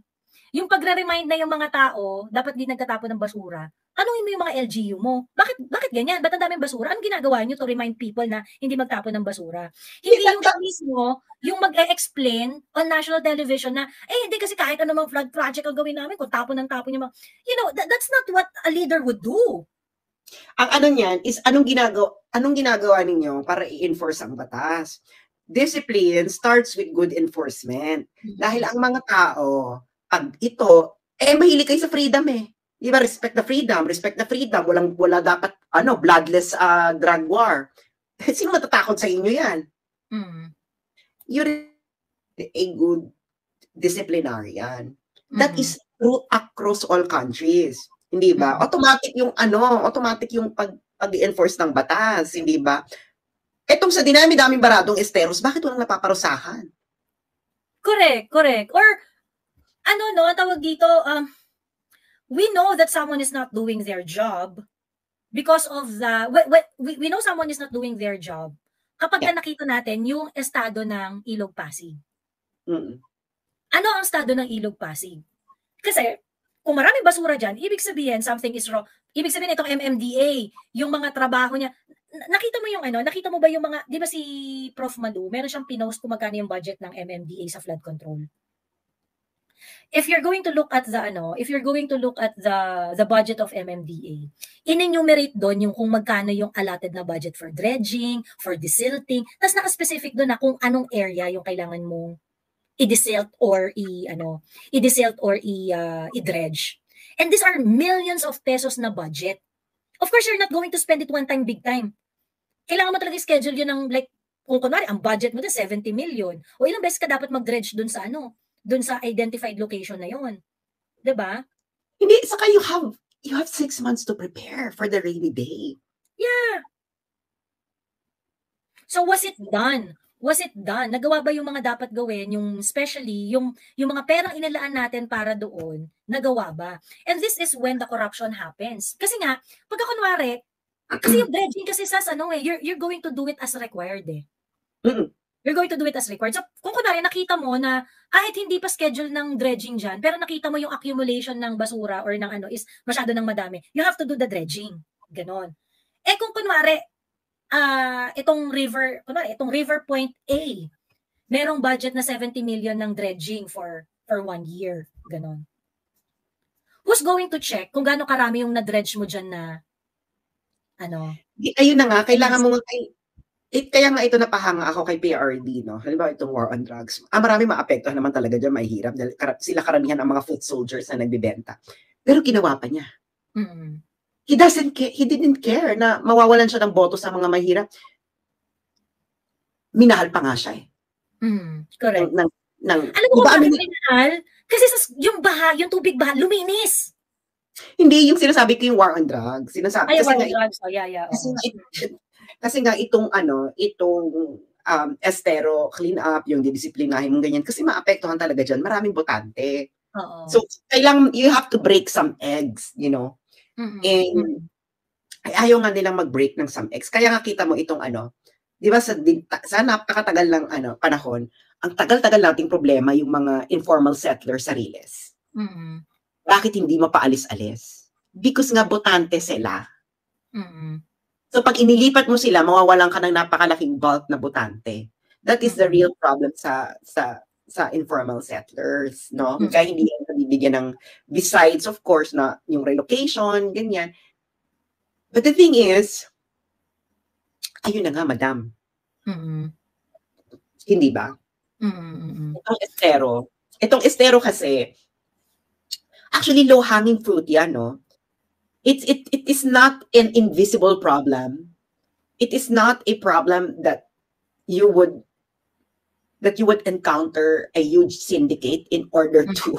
Yung pagre-remind na yung mga tao, dapat di nagtatapon ng basura, tanungin mo yung mga LGU mo, bakit ganyan? Ba't ang daming basura? Anong ginagawa niyo to remind people na hindi magtapon ng basura? Hindi yung mismo, yung mag-explain on national television na, hindi kasi kahit anumang flood project ang gawin namin, kung tapon ng tapon yung mga, that's not what a leader would do. Ang niyan is anong ginagawa ninyo para i-enforce ang batas. Discipline starts with good enforcement. Dahil ang mga tao, pag ito, mahilig kayo sa freedom Di ba? Respect the freedom. Wala dapat, bloodless drug war. Sino matatakot sa inyo yan? You're a good disciplinarian. That is true across all countries. Hindi ba? Automatic yung pag-enforce ng batas, hindi ba? Etong sa dinami-daming baradong esteros, bakit walang napaparusahan? Correct. Or, tawag dito, we know that someone is not doing their job because of we know someone is not doing their job kapag nakita natin yung estado ng Ilog Pasig. Ano ang estado ng Ilog Pasig? Kasi, kung maraming basura dyan, ibig sabihin something is wrong. Ibig sabihin itong MMDA, yung mga trabaho niya. Nakita mo ba yung mga, di ba si Prof. Malu, meron siyang pinost kung magkano yung budget ng MMDA sa flood control. if you're going to look at the budget of MMDA, in-enumerate doon yung kung magkano yung allotted na budget for dredging, for desilting, tapos naka-specific doon na kung anong area yung kailangan mong i-desilt or i-dredge. And these are millions of pesos na budget. Of course, you're not going to spend it one time, big time. Kailangan mo talaga schedule yun ng like, kung kunwari, ang budget mo doon 70 million. O ilang beses ka dapat mag-dredge doon sa identified location na yun. Diba? Hindi, saka you have 6 months to prepare for the rainy day. Yeah. So was it done? Nagawa ba yung mga dapat gawin, yung especially yung mga perang inalaan natin para doon, nagawa ba? And this is when the corruption happens. Kasi nga, pagka kunwari, kasi yung dredging kasi you're going to do it as required eh. You're going to do it as required. So, kung kunwari nakita mo na kahit hindi pa schedule ng dredging dyan, pero nakita mo yung accumulation ng basura or ng is masyado ng madami, you have to do the dredging. Ganon. Eh kung kunwari, itong River Point A, merong budget na 70 million ng dredging for 1 year. Ganon. Who's going to check kung gaano karami yung na-dredge mo dyan na Ayun na nga, kailangan mo kaya nga ito napahanga ako kay PRD, no? Halimbawa itong war on drugs. Marami maapektuhan naman talaga dyan, mahirap. Dahil sila karamihan ang mga foot soldiers na nagbibenta. Pero ginawa pa niya. He didn't care na mawawalan siya ng boto sa mga mahirap. Minahal pa nga siya eh. Correct. Alam mo kung bakit minahal? Kasi yung tubig baha, luminis. Hindi, yung sinasabi ko yung war on drugs. Sinasabi, war on drugs. Kasi nga itong estero, clean up, yung didisiplinahin mong ganyan. Kasi maapektuhan talaga dyan. Maraming botante. So, kailangan, you have to break some eggs, you know. And ayaw nga nilang mag-break ng some eggs. Kaya nga kita mo itong di ba sa napakatagal ng panahon, ang tagal-tagal nating problema yung mga informal settlers sa Riles. Bakit hindi mapaalis-alis? Because nga botante sila. So pag inilipat mo sila, mawawalan ka ng napakalaking bulk na botante. That is the real problem sa informal settlers, no? Kaya hindi yan nabibigyan ng, besides of course na yung relocation, ganyan. But the thing is, ayun na nga, madam. Hindi ba? Itong estero kasi, actually low-hanging fruit yan, no? It is not an invisible problem. It is not a problem that you would encounter a huge syndicate in order to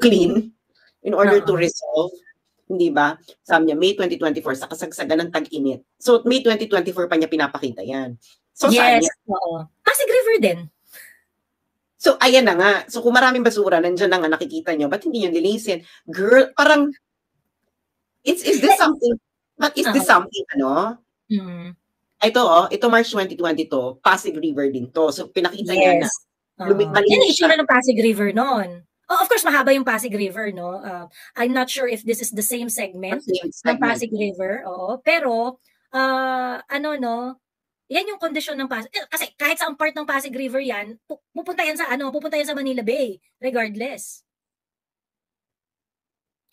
clean, in order to resolve. Hindi ba? Sabi niya, May 2024, sa kasagsagan ng tag-init. So, May 2024 pa niya pinapakita yan. So, yes, oo. Pasig River din. So, ayan na nga. So, kung maraming basura, nandiyan na nga nakikita nyo, ba't hindi nyo linisin? Girl, parang, is this something, but is this something, Ito March 2022, Pasig River din to. So, pinakita niya na. Yan ang issue na ng Pasig River noon. Oh, of course, mahaba yung Pasig River, no? I'm not sure if this is the same segment ng Pasig River. Oo. Pero, yan yung kondisyon ng Pasig. Kasi kahit sa part ng Pasig River yan, pupunta yan sa Manila Bay, regardless.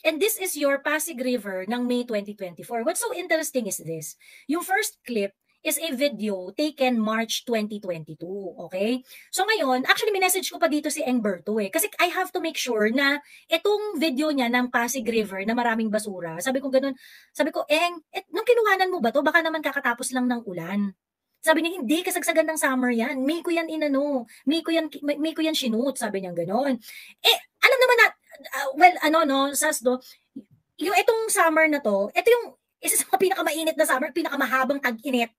And this is your Pasig River ng May 2024. What's so interesting is this. Yung first clip is a video taken March 2022, okay? So ngayon, actually minessage ko pa dito si Engberto eh. Kasi I have to make sure na itong video niya ng Pasig River na maraming basura, sabi ko ganun, nung kinuhanan mo ba to? Baka naman kakatapos lang ng ulan. Sabi niya, hindi, kasagsagan ng summer yan. May ko yan May ko yan sinut, sabi niya gano'n. Alam naman na, Sasdo, yung itong summer na to, ito yung isa sa pinakamainit na summer, pinakamahabang tag-init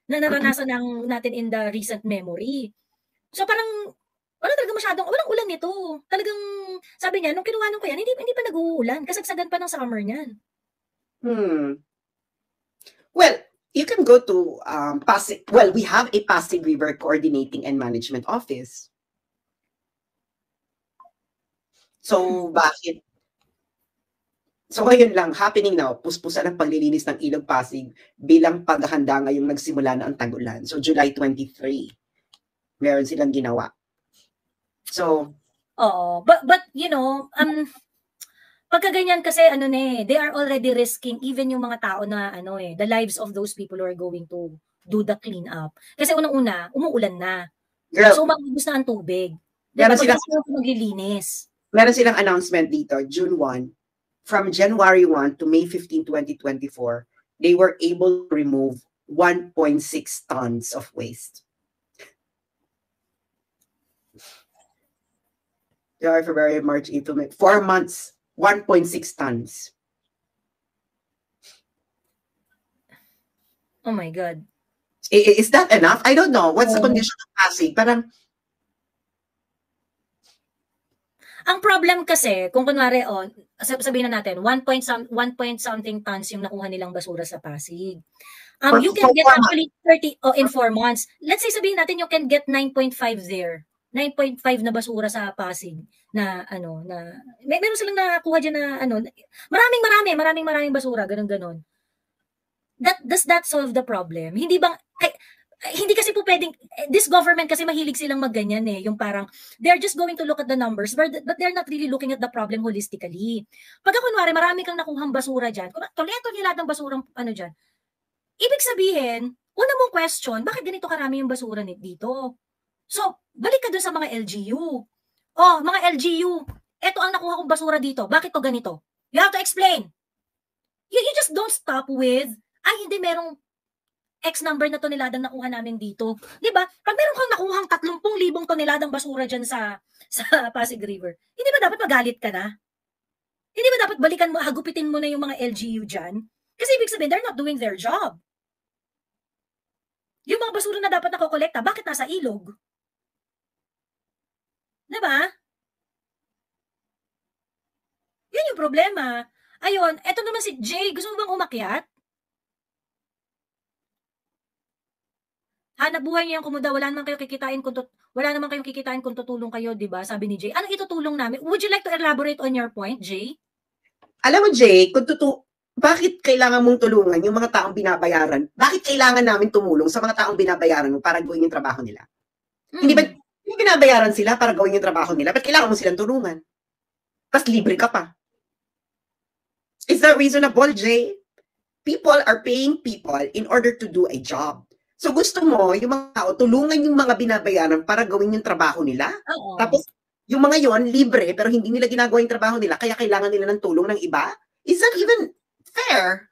na naranasan natin in the recent memory. So parang, walang ulan nito. Talagang, sabi niya, nung kinuhanan ko yan, hindi pa nag-uulan. Kasagsagan pa ng summer niyan. Well, you can go to Pasig. Well, we have a Pasig River Coordinating and Management Office. So, bakit? So, ngayon lang, happening now, puspusan ang paglilinis ng Ilog Pasig bilang paghahanda ngayong nagsimula na ang tag-ulan. So, July 23, meron silang ginawa. So, Oo. But you know, pagka ganyan kasi they are already risking even yung mga tao na the lives of those people who are going to do the clean up. Kasi unang-una, umuulan na. Girl, So maubos na ang tubig. Diba? Maglilinis. Meron silang announcement dito, June 1. From January 1 to May 15, 2024, they were able to remove 1.6 tons of waste. January, February, March, April, May. 4 months, 1.6 tons. Oh my God. Is that enough? I don't know. What's the condition of Pasig? Parang ang problem kasi, kung kunwari, sabihin na natin, 1 point something tons yung nakuha nilang basura sa Pasig. You can get actually 30 in 4 months. Let's say sabihin natin you can get 9.5 there. 9.5 na basura sa Pasig na meron silang nakuha diyan na maraming basura, ganun. Does that solve the problem? Hindi kasi po pwedeng, this government kasi mahilig silang magganyan yung parang, they're just going to look at the numbers, but they're not really looking at the problem holistically. Pagka kunwari, marami kang nakuhang basura dyan, tuloy lahat ng basurang dyan, ibig sabihin, una mong question, bakit ganito karami yung basura dito? So, balik ka dun sa mga LGU. Mga LGU, eto ang nakuha kong basura dito, bakit to ganito? You have to explain. You just don't stop with, hindi merong X number na toneladang nakuha namin dito. 'Di ba? Pag meron kang nakuhang 30,000 toneladang basura diyan sa Pasig River, hindi ba dapat magalit ka na? Hindi ba dapat balikan mo, hagupitin mo na yung mga LGU diyan? Kasi ibig sabihin, they're not doing their job. Yung mga basura na dapat nakokolekta, bakit nasa ilog? 'Di ba? Yun yung problema. Ayun, eto naman si Jay, gusto mo bang umakyat? Hanap buhay niya yung kumuda, wala naman kayong kikitain kung tutulong kayo, 'di ba? Sabi ni Jay. Ano itutulong namin? Would you like to elaborate on your point, Jay? Alam mo, Jay, bakit kailangan mong tulungan yung mga taong binabayaran? Bakit kailangan namin tumulong sa mga taong binabayaran mo para gawin yung trabaho nila? Hindi ba yung binabayaran sila para gawin yung trabaho nila? Ba't kailangan mo silang tulungan? Tapos libre ka pa. Is that reasonable, Jay? People are paying people in order to do a job. So gusto mo, yung mga tao, tulungan yung mga binabayaran para gawin yung trabaho nila. Oo. Tapos, yung mga yon libre, pero hindi nila ginagawa yung trabaho nila, kaya kailangan nila ng tulong ng iba? Is that even fair?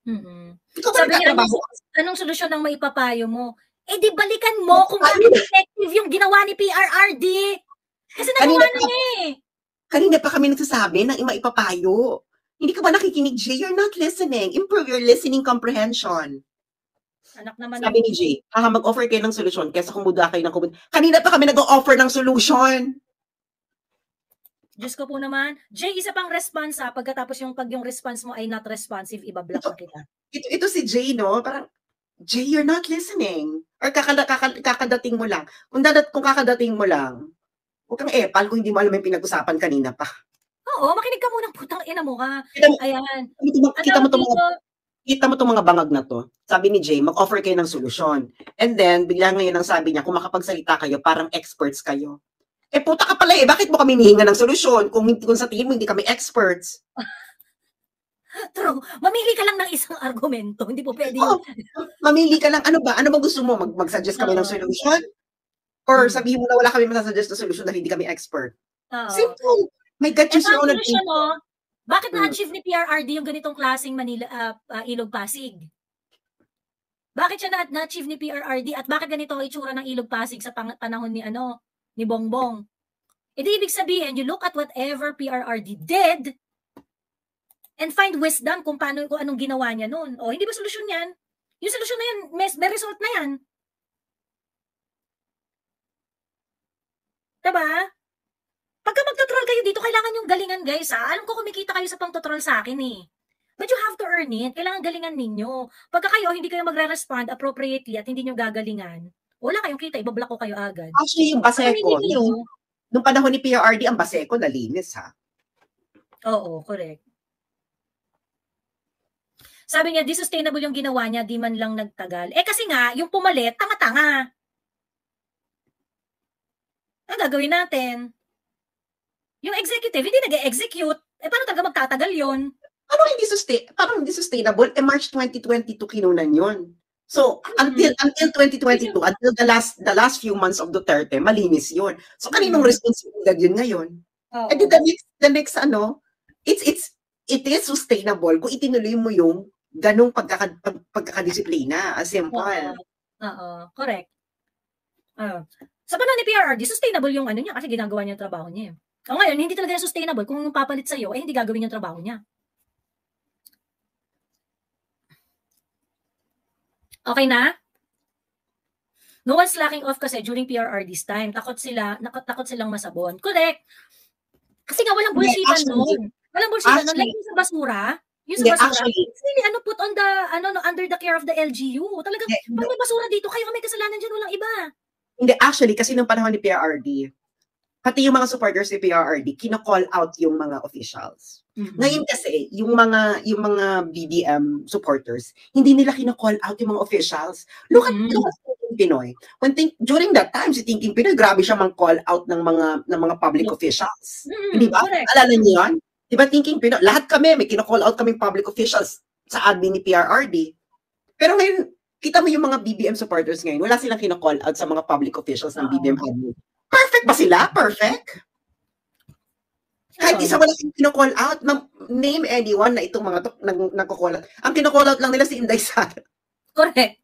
Ikaw ba nagtatrabaho? Anong solusyon ang maipapayo mo? Di balikan mo kung bakit effective yung ginawa ni PRRD. Kasi nagawa na niya Kanina pa kami nagsasabi ng maipapayo. Hindi ka ba nakikinig, Jay? You're not listening. Improve your listening comprehension. Anak naman sabi ni Jay, mag-offer kayo ng solusyon kesa kumuda kayo ng kumuda. Kanina pa kami nag-offer ng solusyon. Diyos ko po naman. Jay, isa pang response pagkatapos pag yung response mo ay not responsive, ibablock na kita. Ito si Jay, no? Parang, Jay, you're not listening. Or kakadating mo lang. Kung kakadating mo lang, huwag kang epal kung hindi mo alam yung pinag-usapan kanina pa. Oo, makinig ka muna, putang ina mo ka. Ayan. Kita mo itong mga bangag na to. Sabi ni Jay, mag-offer kayo ng solusyon. And then, bigla ngayon ang sabi niya, kung makapagsalita kayo, parang experts kayo. Puta ka pala bakit mo kami hinihinga ng solusyon kung sa tingin mo hindi kami experts? True. Mamili ka lang ng isang argumento. Hindi po pwede. Mamili ka lang. Ano ba? Ano ba gusto mo? Mag-suggest kami ng solusyon? Or sabihin mo na wala kami masasuggest na solusyon dahil hindi kami expert? Simple. May God, choose your own opinion. Bakit na-achieve ni PRRD yung ganitong klaseng Ilog Pasig? Bakit siya na-achieve ni PRRD at bakit ganito ang itsura ng Ilog Pasig sa panahon ni Bongbong? Di ibig sabihin, you look at whatever PRRD did and find wisdom kung anong ginawa niya noon. Hindi ba solusyon yan? Yung solusyon na yan, may result na yan. Diba? Pagka magtutrol kayo dito, kailangan yung galingan, guys. Alam ko kumikita kayo sa pang-tutrol sa akin But you have to earn it. Kailangan galingan ninyo. Pagka hindi kayo magre-respond appropriately at hindi nyo gagalingan, wala kayong kita, ibablock ko kayo agad. Actually, yung Baseco, nung panahon ni PRRD, ang Baseco nalinis, Oo, correct. Sabi niya, di sustainable yung ginawa niya, di man lang nagtagal. Kasi nga, yung pumalit, tanga-tanga. Ang gagawin natin? Yung executive, hindi nag-execute. Paano talaga magtatagal yun? Parang hindi sustainable. March 2022 kinunan yun. So, until 2022, until the last few months of Duterte, malinis yun. So, kaninong responsibilidad yun ngayon? And then the next it is sustainable kung itinuloy mo yung ganong pagkakadisiplina. As simple. Correct. Sa panahon ni PRRD, sustainable yung ano niya kasi ginagawa niya yung trabaho niya. O ngayon, hindi talaga sustainable. Kung papalit sa'yo, hindi gagawin yung trabaho niya. Okay na? No one's slacking off kasi during PRRD's time. Takot silang masabon. Correct. Kasi nga walang bullshitan doon. Walang bullshitan doon. Like yung sa basura, it's really put on the, under the care of the LGU. Talagang, pag may basura dito, kayo may kasalanan dyan, walang iba. Hindi, actually, kasi nung panahon ni PRRD, pati yung mga supporters ni PRRD, kino-call out yung mga officials. Ngayon kasi, yung mga BBM supporters, hindi nila kino-call out yung mga officials. Look at Thinking Pinoy. During that time, si Thinking Pinoy, grabe siya mang-call out ng mga public officials. Hindi ba? Alala niyo yan? Di ba Thinking Pinoy? Lahat kami, may kino-call out kaming public officials sa admin ni PRRD. Pero ngayon, kita mo yung mga BBM supporters ngayon, wala silang kino-call out sa mga public officials ng BBM admin. Perfect ba sila? Perfect? Kahit isa wala silang kino-call out, name anyone na itong mga to nagko-call out. Ang kino-call out lang nila si Inday Sara. Correct.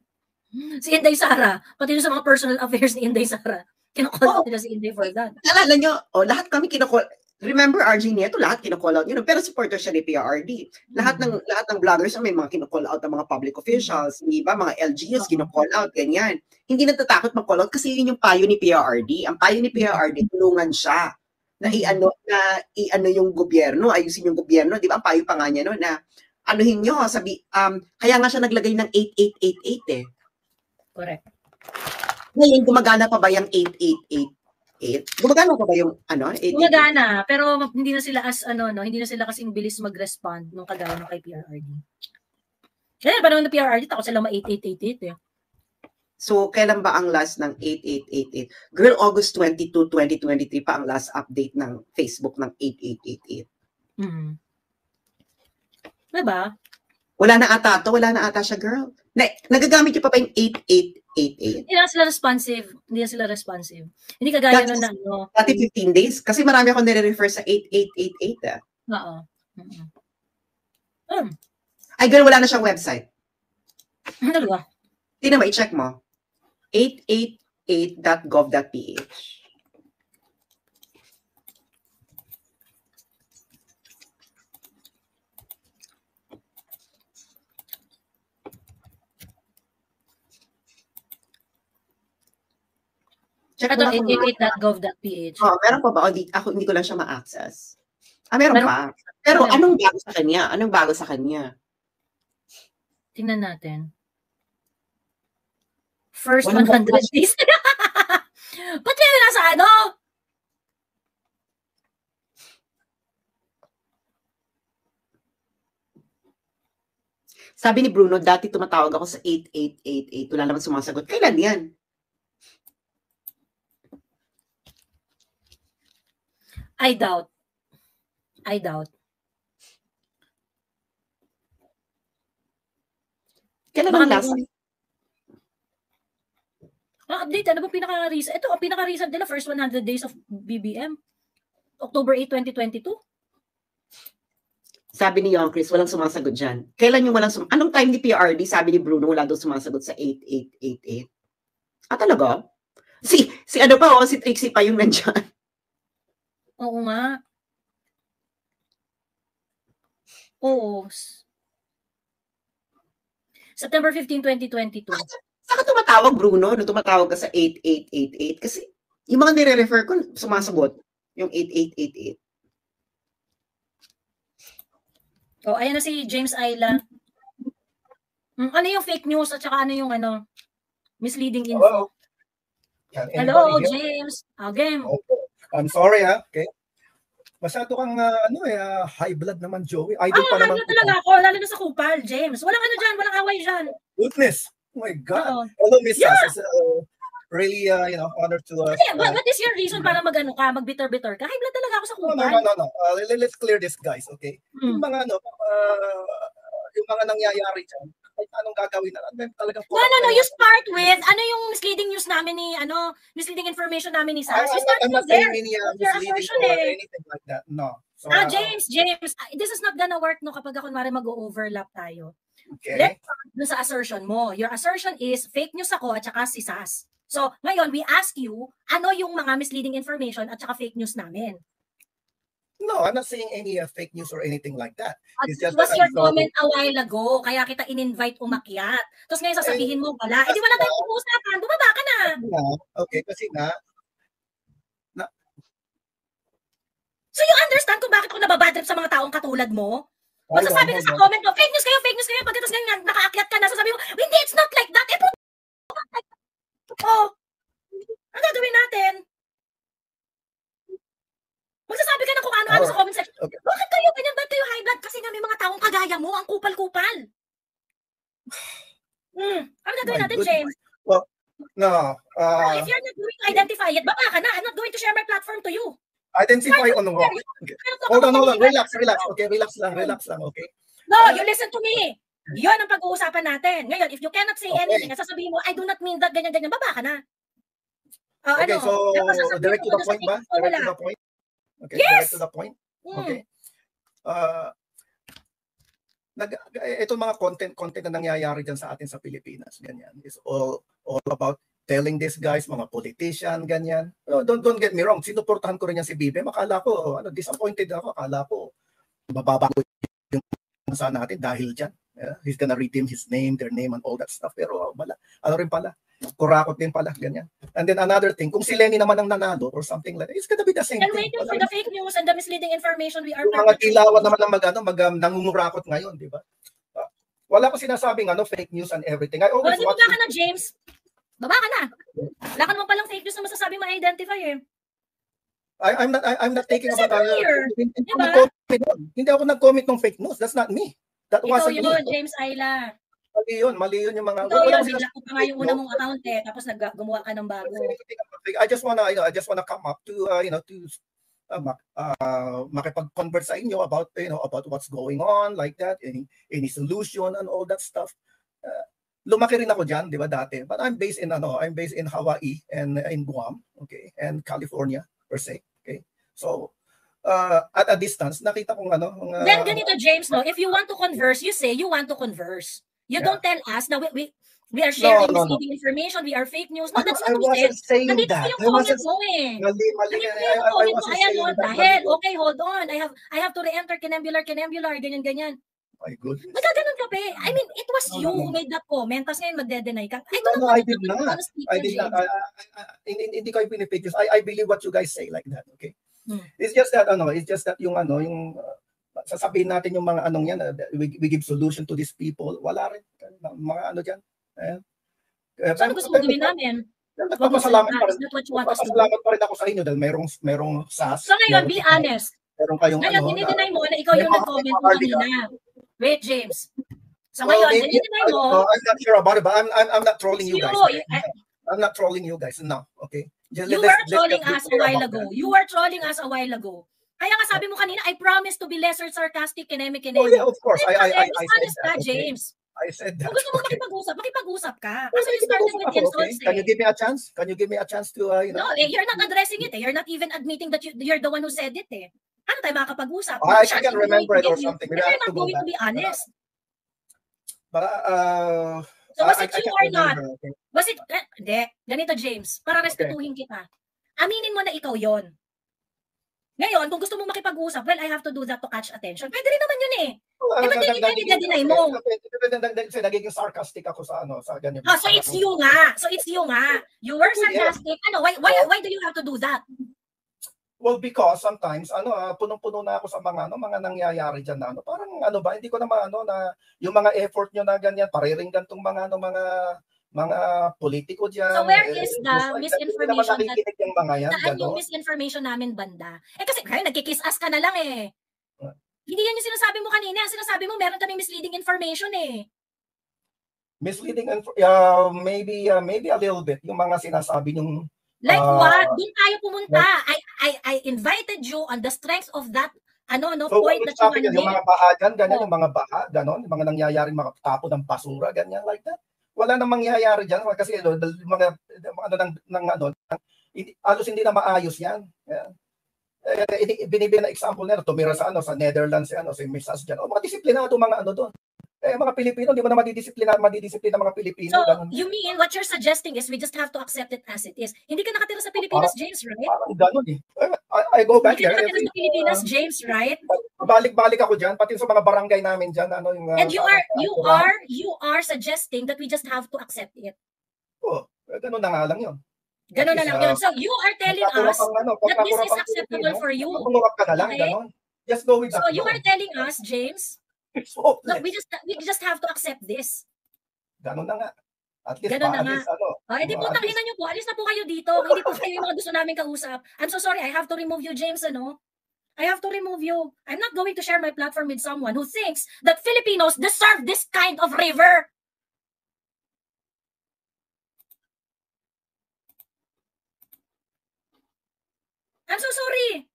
Si Inday Sara, pati sa mga personal affairs ni Inday Sara, kino-call out nila si Inday for that. Alala nyo, lahat kami kino-call. Remember, RJ Nieto, lahat kino-call out. Pero supporter siya ni PRRD. Lahat ng vloggers may mga kino-call out ng mga public officials, di ba? Mga LGUs kino-call out, ganyan. Hindi natatakot mag-call out kasi yun yung payo ni PRRD. Ang payo ni PRRD, tulungan siya na i-ano yung gobyerno, ayusin yung gobyerno, di ba? Ang payo pa nga niya no, na anuhin nyo, kaya nga siya naglagay ng 8888 eh. Correct. Ngayon, gumagana pa ba yung 8888? Gumagana pa ba yung Gumagana, pero hindi na sila hindi na sila kasing bilis mag-respond nung kagaya ng kay PRRD. Kaya parang ng PRRD, takot sila ma-8888 eh. So, kailan ba ang last ng 8888? Girl, August 22, 2023 pa ang last update ng Facebook ng 8888. Diba? Wala na ata siya, girl. Nagagamit niyo pa ba yung 8888? Hindi na sila responsive. Hindi kagaya nun na Dati 15 days? Kasi marami ako nire-refer sa 8888 Oo. Ay, girl, wala na siyang website. Ano ba? Tingnan mo, i-check mo. 888.gov.ph. Check ito, 888.gov.ph. Meron pa ba? Ako hindi ko lang siya ma-access. Meron pa. Pero anong bago sa kanya? Tingnan natin. First 100 days. Ba't yan nasa Sabi ni Bruno, dati tumatawag ako sa 8888. Wala naman sumasagot. Kailan yan? I doubt. Kailan ang last? Update, ano ba pinaka-recent? Ito, ang pinaka-recent nila, first 100 days of BBM. October 8, 2022. Sabi ni Young Chris, walang sumasagot dyan. Kailan yung walang sumasagot? Anong time ni PRD? Sabi ni Bruno, wala daw sumasagot sa 8888. Talaga? Si Trixie pa yung nandyan. Oo nga. Oo. September 15, 2022. Saan ka tumatawag, Bruno? Tumatawag ka sa 8888? Kasi yung mga nire-refer ko, sumasagot yung 8888. Ayan na si James Ayla. Ano yung fake news at saka ano yung misleading info? Hello, James. Again. I'm sorry, okay? Masyado kang high blood naman, Joey. Idol pa naman. Talaga ako, lalo na sa kupal, James. Walang dyan, walang away dyan. Goodness. Oh my God. Hello, Miss Sass. really, honored to us. Okay, what is your reason para magbitter-bitter ka? High blood talaga ako sa kupal. No. Let's clear this, guys, okay? Yung mga yung mga nangyayari dyan, kahit anong gagawin na talagang No, you start with, ano yung misleading news namin misleading information namin ni Sas? I'm not saying any misleading or anything like that, no. So, James, this is not gonna work, no, kapag kunwari mag-overlap tayo. Okay. Let's start dun sa assertion mo. Your assertion is fake news ako at saka si Sas. So, ngayon, we ask you, ano yung mga misleading information at saka fake news namin? No, I'm not saying any fake news or anything like that. It was your comment a while ago, kaya kita in-invite umakyat. Tapos ngayon sasabihin mo, wala. Di wala tayong pag-uusapan, bumaba ka na. Okay, kasi nga. So you understand kung bakit ako nababadrip sa mga taong katulad mo? Magsasabi ka sa comment mo, fake news kayo, pagkatapos ngayon nakaakyat ka na, sasabihin mo, hindi, it's not like that. Ang gagawin natin? Magsasabi ka na kung ano-ano sa comment section. Okay. Bakit kayo ganyan? Ba't kayo high blood? Kasi nga may mga taong kagaya mo, ang kupal-kupal. Ano gagawin natin, James? Well, no. If you're not going to identify it, baba ka na. I'm not going to share my platform to you. Identify on what? Okay. Hold on. Relax. Okay, relax lang. Okay. No, you listen to me. Yun ang pag-uusapan natin. Ngayon, if you cannot say anything, sasabihin mo, I do not mean that, ganyan, baba ka na. Okay, so direct to the point ba? Direct to the point? Okay, yes! Direct to the point? Okay. Itong mga content na nangyayari dyan sa atin sa Pilipinas, ganyan, is all about telling these guys, mga politician, ganyan. Don't get me wrong, sinuportahan ko rin yan si Bibe. Akala ko, disappointed ako. Akala ko, mababago yung sa natin dahil dyan. He's gonna redeem his name, their name, and all that stuff. Pero wala. Ano rin pala, kurakot din pala, ganyan. And then another thing, kung si Lenny naman ang nanalo or something like that, it's gonna be the same thing. And waiting for the fake news and the misleading information we are yung mga dilawan naman ang nangungurakot ngayon, di ba? Wala ko sinasabing fake news and everything. I always watch. Baba ka na, James. Baba ka na. Wala ka naman palang fake news na masasabi ma-identify eh. I'm not taking about hindi ako nag-comment ng fake news. That's not me. That wasn't me. James Ayla. Mali yun yung mga. Bigla ko pa nga yung una mong account tapos gumawa ka ng bago. I just wanna come up to makipag-convert sa inyo about what's going on like that, any solution and all that stuff. Lumaki rin ako diyan, di ba, dati. But I'm based in Hawaii and in Guam, okay, and California per se, okay. So at a distance, nakita kong Then ganito, James, no, if you want to converse, you say you want to converse. You don't tell us na we are sharing misleading information, we are fake news. No, that's not what you said. Nandito yung comment mo eh. Mali. Okay, hold on. I have to re-enter Kinembular, ganyan. My goodness. Magkaganon ka pa eh. I mean, it was you who made that comment, tapos ngayon magde-deny ka. I did not. Hindi ko yung pinipigil. I believe what you guys say like that, okay? It's just that yung sasabihin natin yung mga yan, we give solution to these people. Wala rin mga diyan. So ano gusto mo gawin namin? Nagpapasalamat pa rin ako sa inyo dahil merong SAS. So ngayon, be honest. Meron kayong ngayon, dinideny mo na ikaw yung nag-comment mo kanina. Wait, James. So ngayon, dinideny mo. I'm not sure about it, but I'm not trolling you guys. I'm not trolling you guys. No, okay? You were trolling us a while ago. You were trolling us a while ago. Kaya nga sabi mo kanina, I promise to be lesser sarcastic, kineme. Oh yeah, of course. I honest said that, James. I said that. Kung gusto mo makipag-usap ka. Kasi you started with insults. Can you give me a chance? Can you give me a chance to, No, you're not addressing it. You're not even admitting that you're the one who said it eh. Ano tayo makakapag-usap? I can't remember it or something. You're not going to be honest. But, so was it you or not? Was it, hindi. Ganito, James. Para respetuhin kita. Aminin mo na ikaw yon. Ngayon, kung gusto mo makipag-usap, well, I have to do that to catch attention. Pwede rin naman yun eh. Ba't dinideny mo? Nagiging sarcastic ako sa ganyan. So it's you nga. You were sarcastic. Why do you have to do that? Well, because sometimes punong-puno na ako sa mga nangyayari diyan na parang hindi ko na na yung mga effort niyo na ganyan pariringgan tong mga politiko diyan. So where is the misinformation saan yung misinformation namin banda? Kasi nagkikiss-ass ka na lang eh. Hindi yan yung sinasabi mo kanina. Sinasabi mo meron kaming misleading information eh. Misleading and maybe a little bit yung mga sinasabi yung like what? Doon tayo pumunta. I invited you on the strength of that so point that you want to yung make. mga baha dyan, ganyan, yung mga baha, ganon, yung mga nangyayaring mga tapo ng basura, ganyan, like that. Wala nang mangyayari dyan kasi mga halos hindi na maayos yan. Yeah. Binibigyan na example nila, tumira sa sa Netherlands, si Mrs. dyan. Mga disiplinado mga doon. Mga Pilipino, di mo na madidisiplina mga Pilipino. So, ganun. you mean what you're suggesting is we just have to accept it as it is. Hindi ka nakatira sa Pilipinas, James, right? Parang ganun eh. I go back there. Hindi ka nakatira every, sa Pilipinas, James, right? Balik-balik ako dyan, pati sa mga barangay namin dyan. And you are suggesting that we just have to accept it. Ganun na nga lang yun. Ganun na lang yun. So, you are telling us that this is acceptable for you. Tumurap ka na lang, okay? ganun. Just go with that. So, you are telling us, James, no, we just have to accept this. Ganun na nga. At least ganun na nga. Hindi po, tangina nyo po. Alis na po kayo dito. Hindi po kayo yung mga gusto namin kausap. I'm so sorry. I have to remove you, James, I have to remove you. I'm not going to share my platform with someone who thinks that Filipinos deserve this kind of river. I'm so sorry.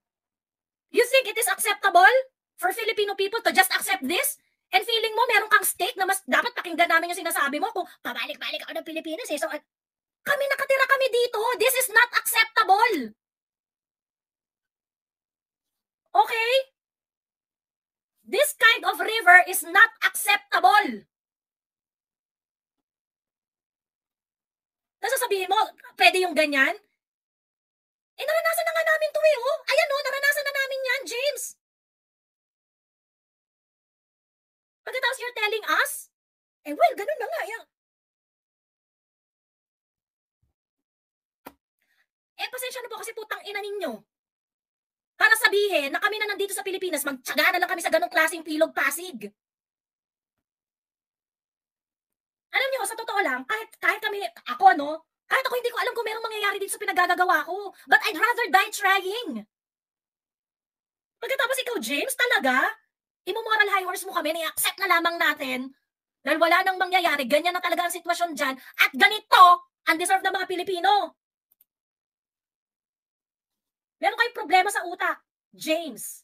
You think it is acceptable for Filipino people to just accept this? And feeling mo meron kang stake na mas dapat pakinggan namin yung sinasabi mo kung pabalik-balik ako ng Pilipinas eh. So, kami nakatira kami dito. This is not acceptable. Okay? This kind of river is not acceptable. Tapos sasabihin mo, pwede yung ganyan? Naranasan na nga namin to Ayan naranasan na namin yan, James. Pagkatapos you're telling us, well, ganun na nga yan. Pasensya na po kasi putang ina ninyo. Para sabihin na kami na nandito sa Pilipinas, magtsaga na lang kami sa ganong klaseng pilog pasig. Alam niyo, sa totoo lang, kahit kami, kahit ako hindi ko alam kung merong mangyayari dito sa pinagagagawa ko. But I'd rather die trying. Pagkatapos ikaw, James, talaga? Imo-moral high horse mo kami, i-accept na lamang natin dahil wala nang mangyayari, ganyan na talaga ang sitwasyon dyan, at ganito ang deserve ng mga Pilipino. Meron kayong problema sa utak, James.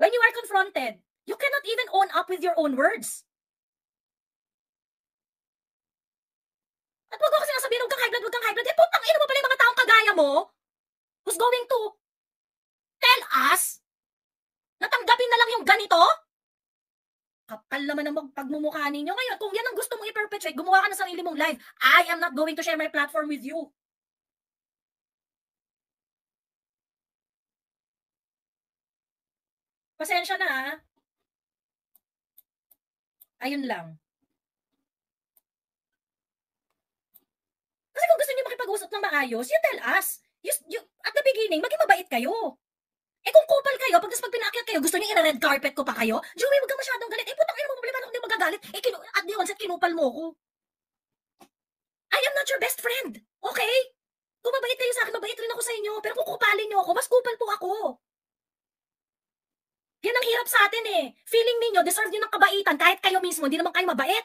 When you are confronted, you cannot even own up with your own words. At wag ko kasi nasabihin, huwag kang high blood, putang ina mo pala yung mga taong kagaya mo who's going to tell us na tanggapin na lang yung ganito? Kapal naman ang pagmumukha ninyo. Ngayon, kung yan ang gusto mong i-perpetuate, gumawa ka ng sarili mong live. I am not going to share my platform with you. Pasensya na Ayun lang. Kasi kung gusto niyo makipag-usap ng maayos, you tell us. At the beginning, maging mabait kayo. Kung kupal kayo, pag pinaakyat kayo, gusto niyo ina-red carpet ko pa kayo? Joey, huwag ka masyadong galit. Putang ina mo, paano kung di magagalit? At the onset, kinupal mo ko. I am not your best friend. Okay? Kung mabait kayo sa akin, mabait rin ako sa inyo. Pero kung kupalin niyo ako, mas kupal po ako. Yan ang hirap sa atin Feeling niyo deserve niyo ng kabaitan kahit kayo mismo, hindi naman kayo mabait.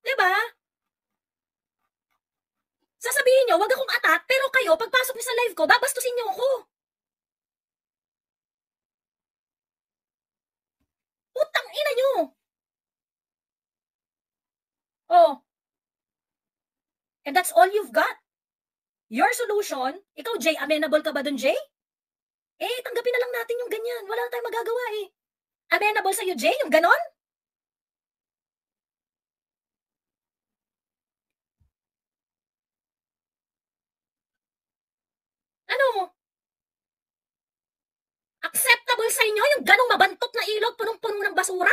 Diba? Sasabihin niyo, wag akong attack, pero kayo, pagpasok niyo sa live ko, babastusin niyo ako. Putang ina niyo. And that's all you've got. Your solution, ikaw, Jay, amenable ka ba dun, Jay? Tanggapin na lang natin yung ganyan. Wala na tayong magagawa Amenable sa'yo, Jay, yung ganon? Ano? Acceptable sa inyo yung ganong mabantot na ilog punong-puno ng basura?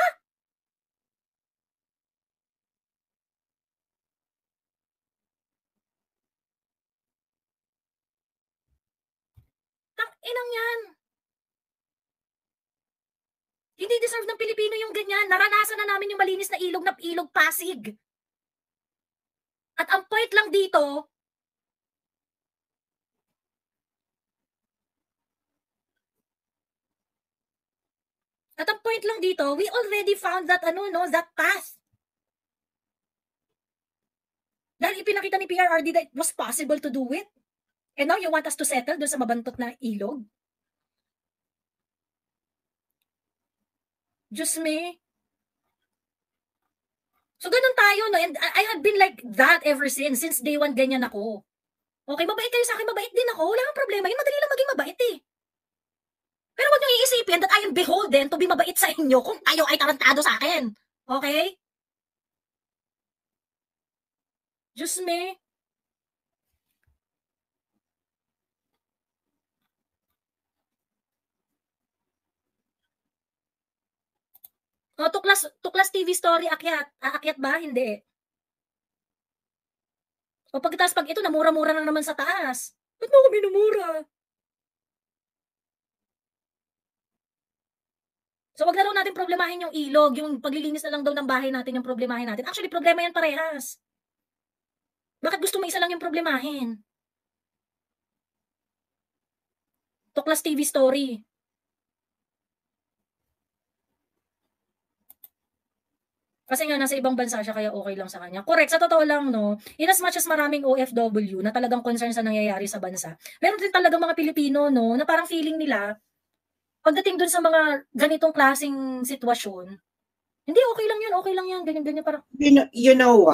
Inang yan. Hindi deserve ng Pilipino yung ganyan. Naranasan na namin yung malinis na ilog Pasig. At ang point lang dito, At ang point lang dito, we already found that that path. Dahil ipinakita ni PRRD that it was possible to do it. And now you want us to settle doon sa mabantot na ilog? Diyos me. So ganun tayo, no? And I have been like that ever since day one, ganyan ako. Okay, mabait kayo sa akin, mabait din ako. Wala kang problema. Yung madali lang maging mabait eh. Pero huwag niyong iisipin that I am beholden to be mabait sa inyo kung kayo ay tarantado sa akin. Okay? Diyos me. O, tuklas TV story, akyat. Aakyat ba? Hindi. O pagkatapos pag ito, namura-mura na naman sa taas. Ba't mo ako minumura? So wag na raw natin problemahin yung ilog, yung paglilinis na lang daw ng bahay natin yung problemahin natin. Actually, problema yan parehas. Bakit gusto mo isa lang yung problemahin? Tuklas TV story. Kasi nga nasa ibang bansa siya kaya okay lang sa kanya. Correct, sa totoo lang, no, in as much as maraming OFW na talagang concerned sa nangyayari sa bansa, meron din talagang mga Pilipino, no, na parang feeling nila, pagdating dun sa mga ganitong klaseng sitwasyon, hindi, okay lang yan, ganyan-ganyan, parang... You know,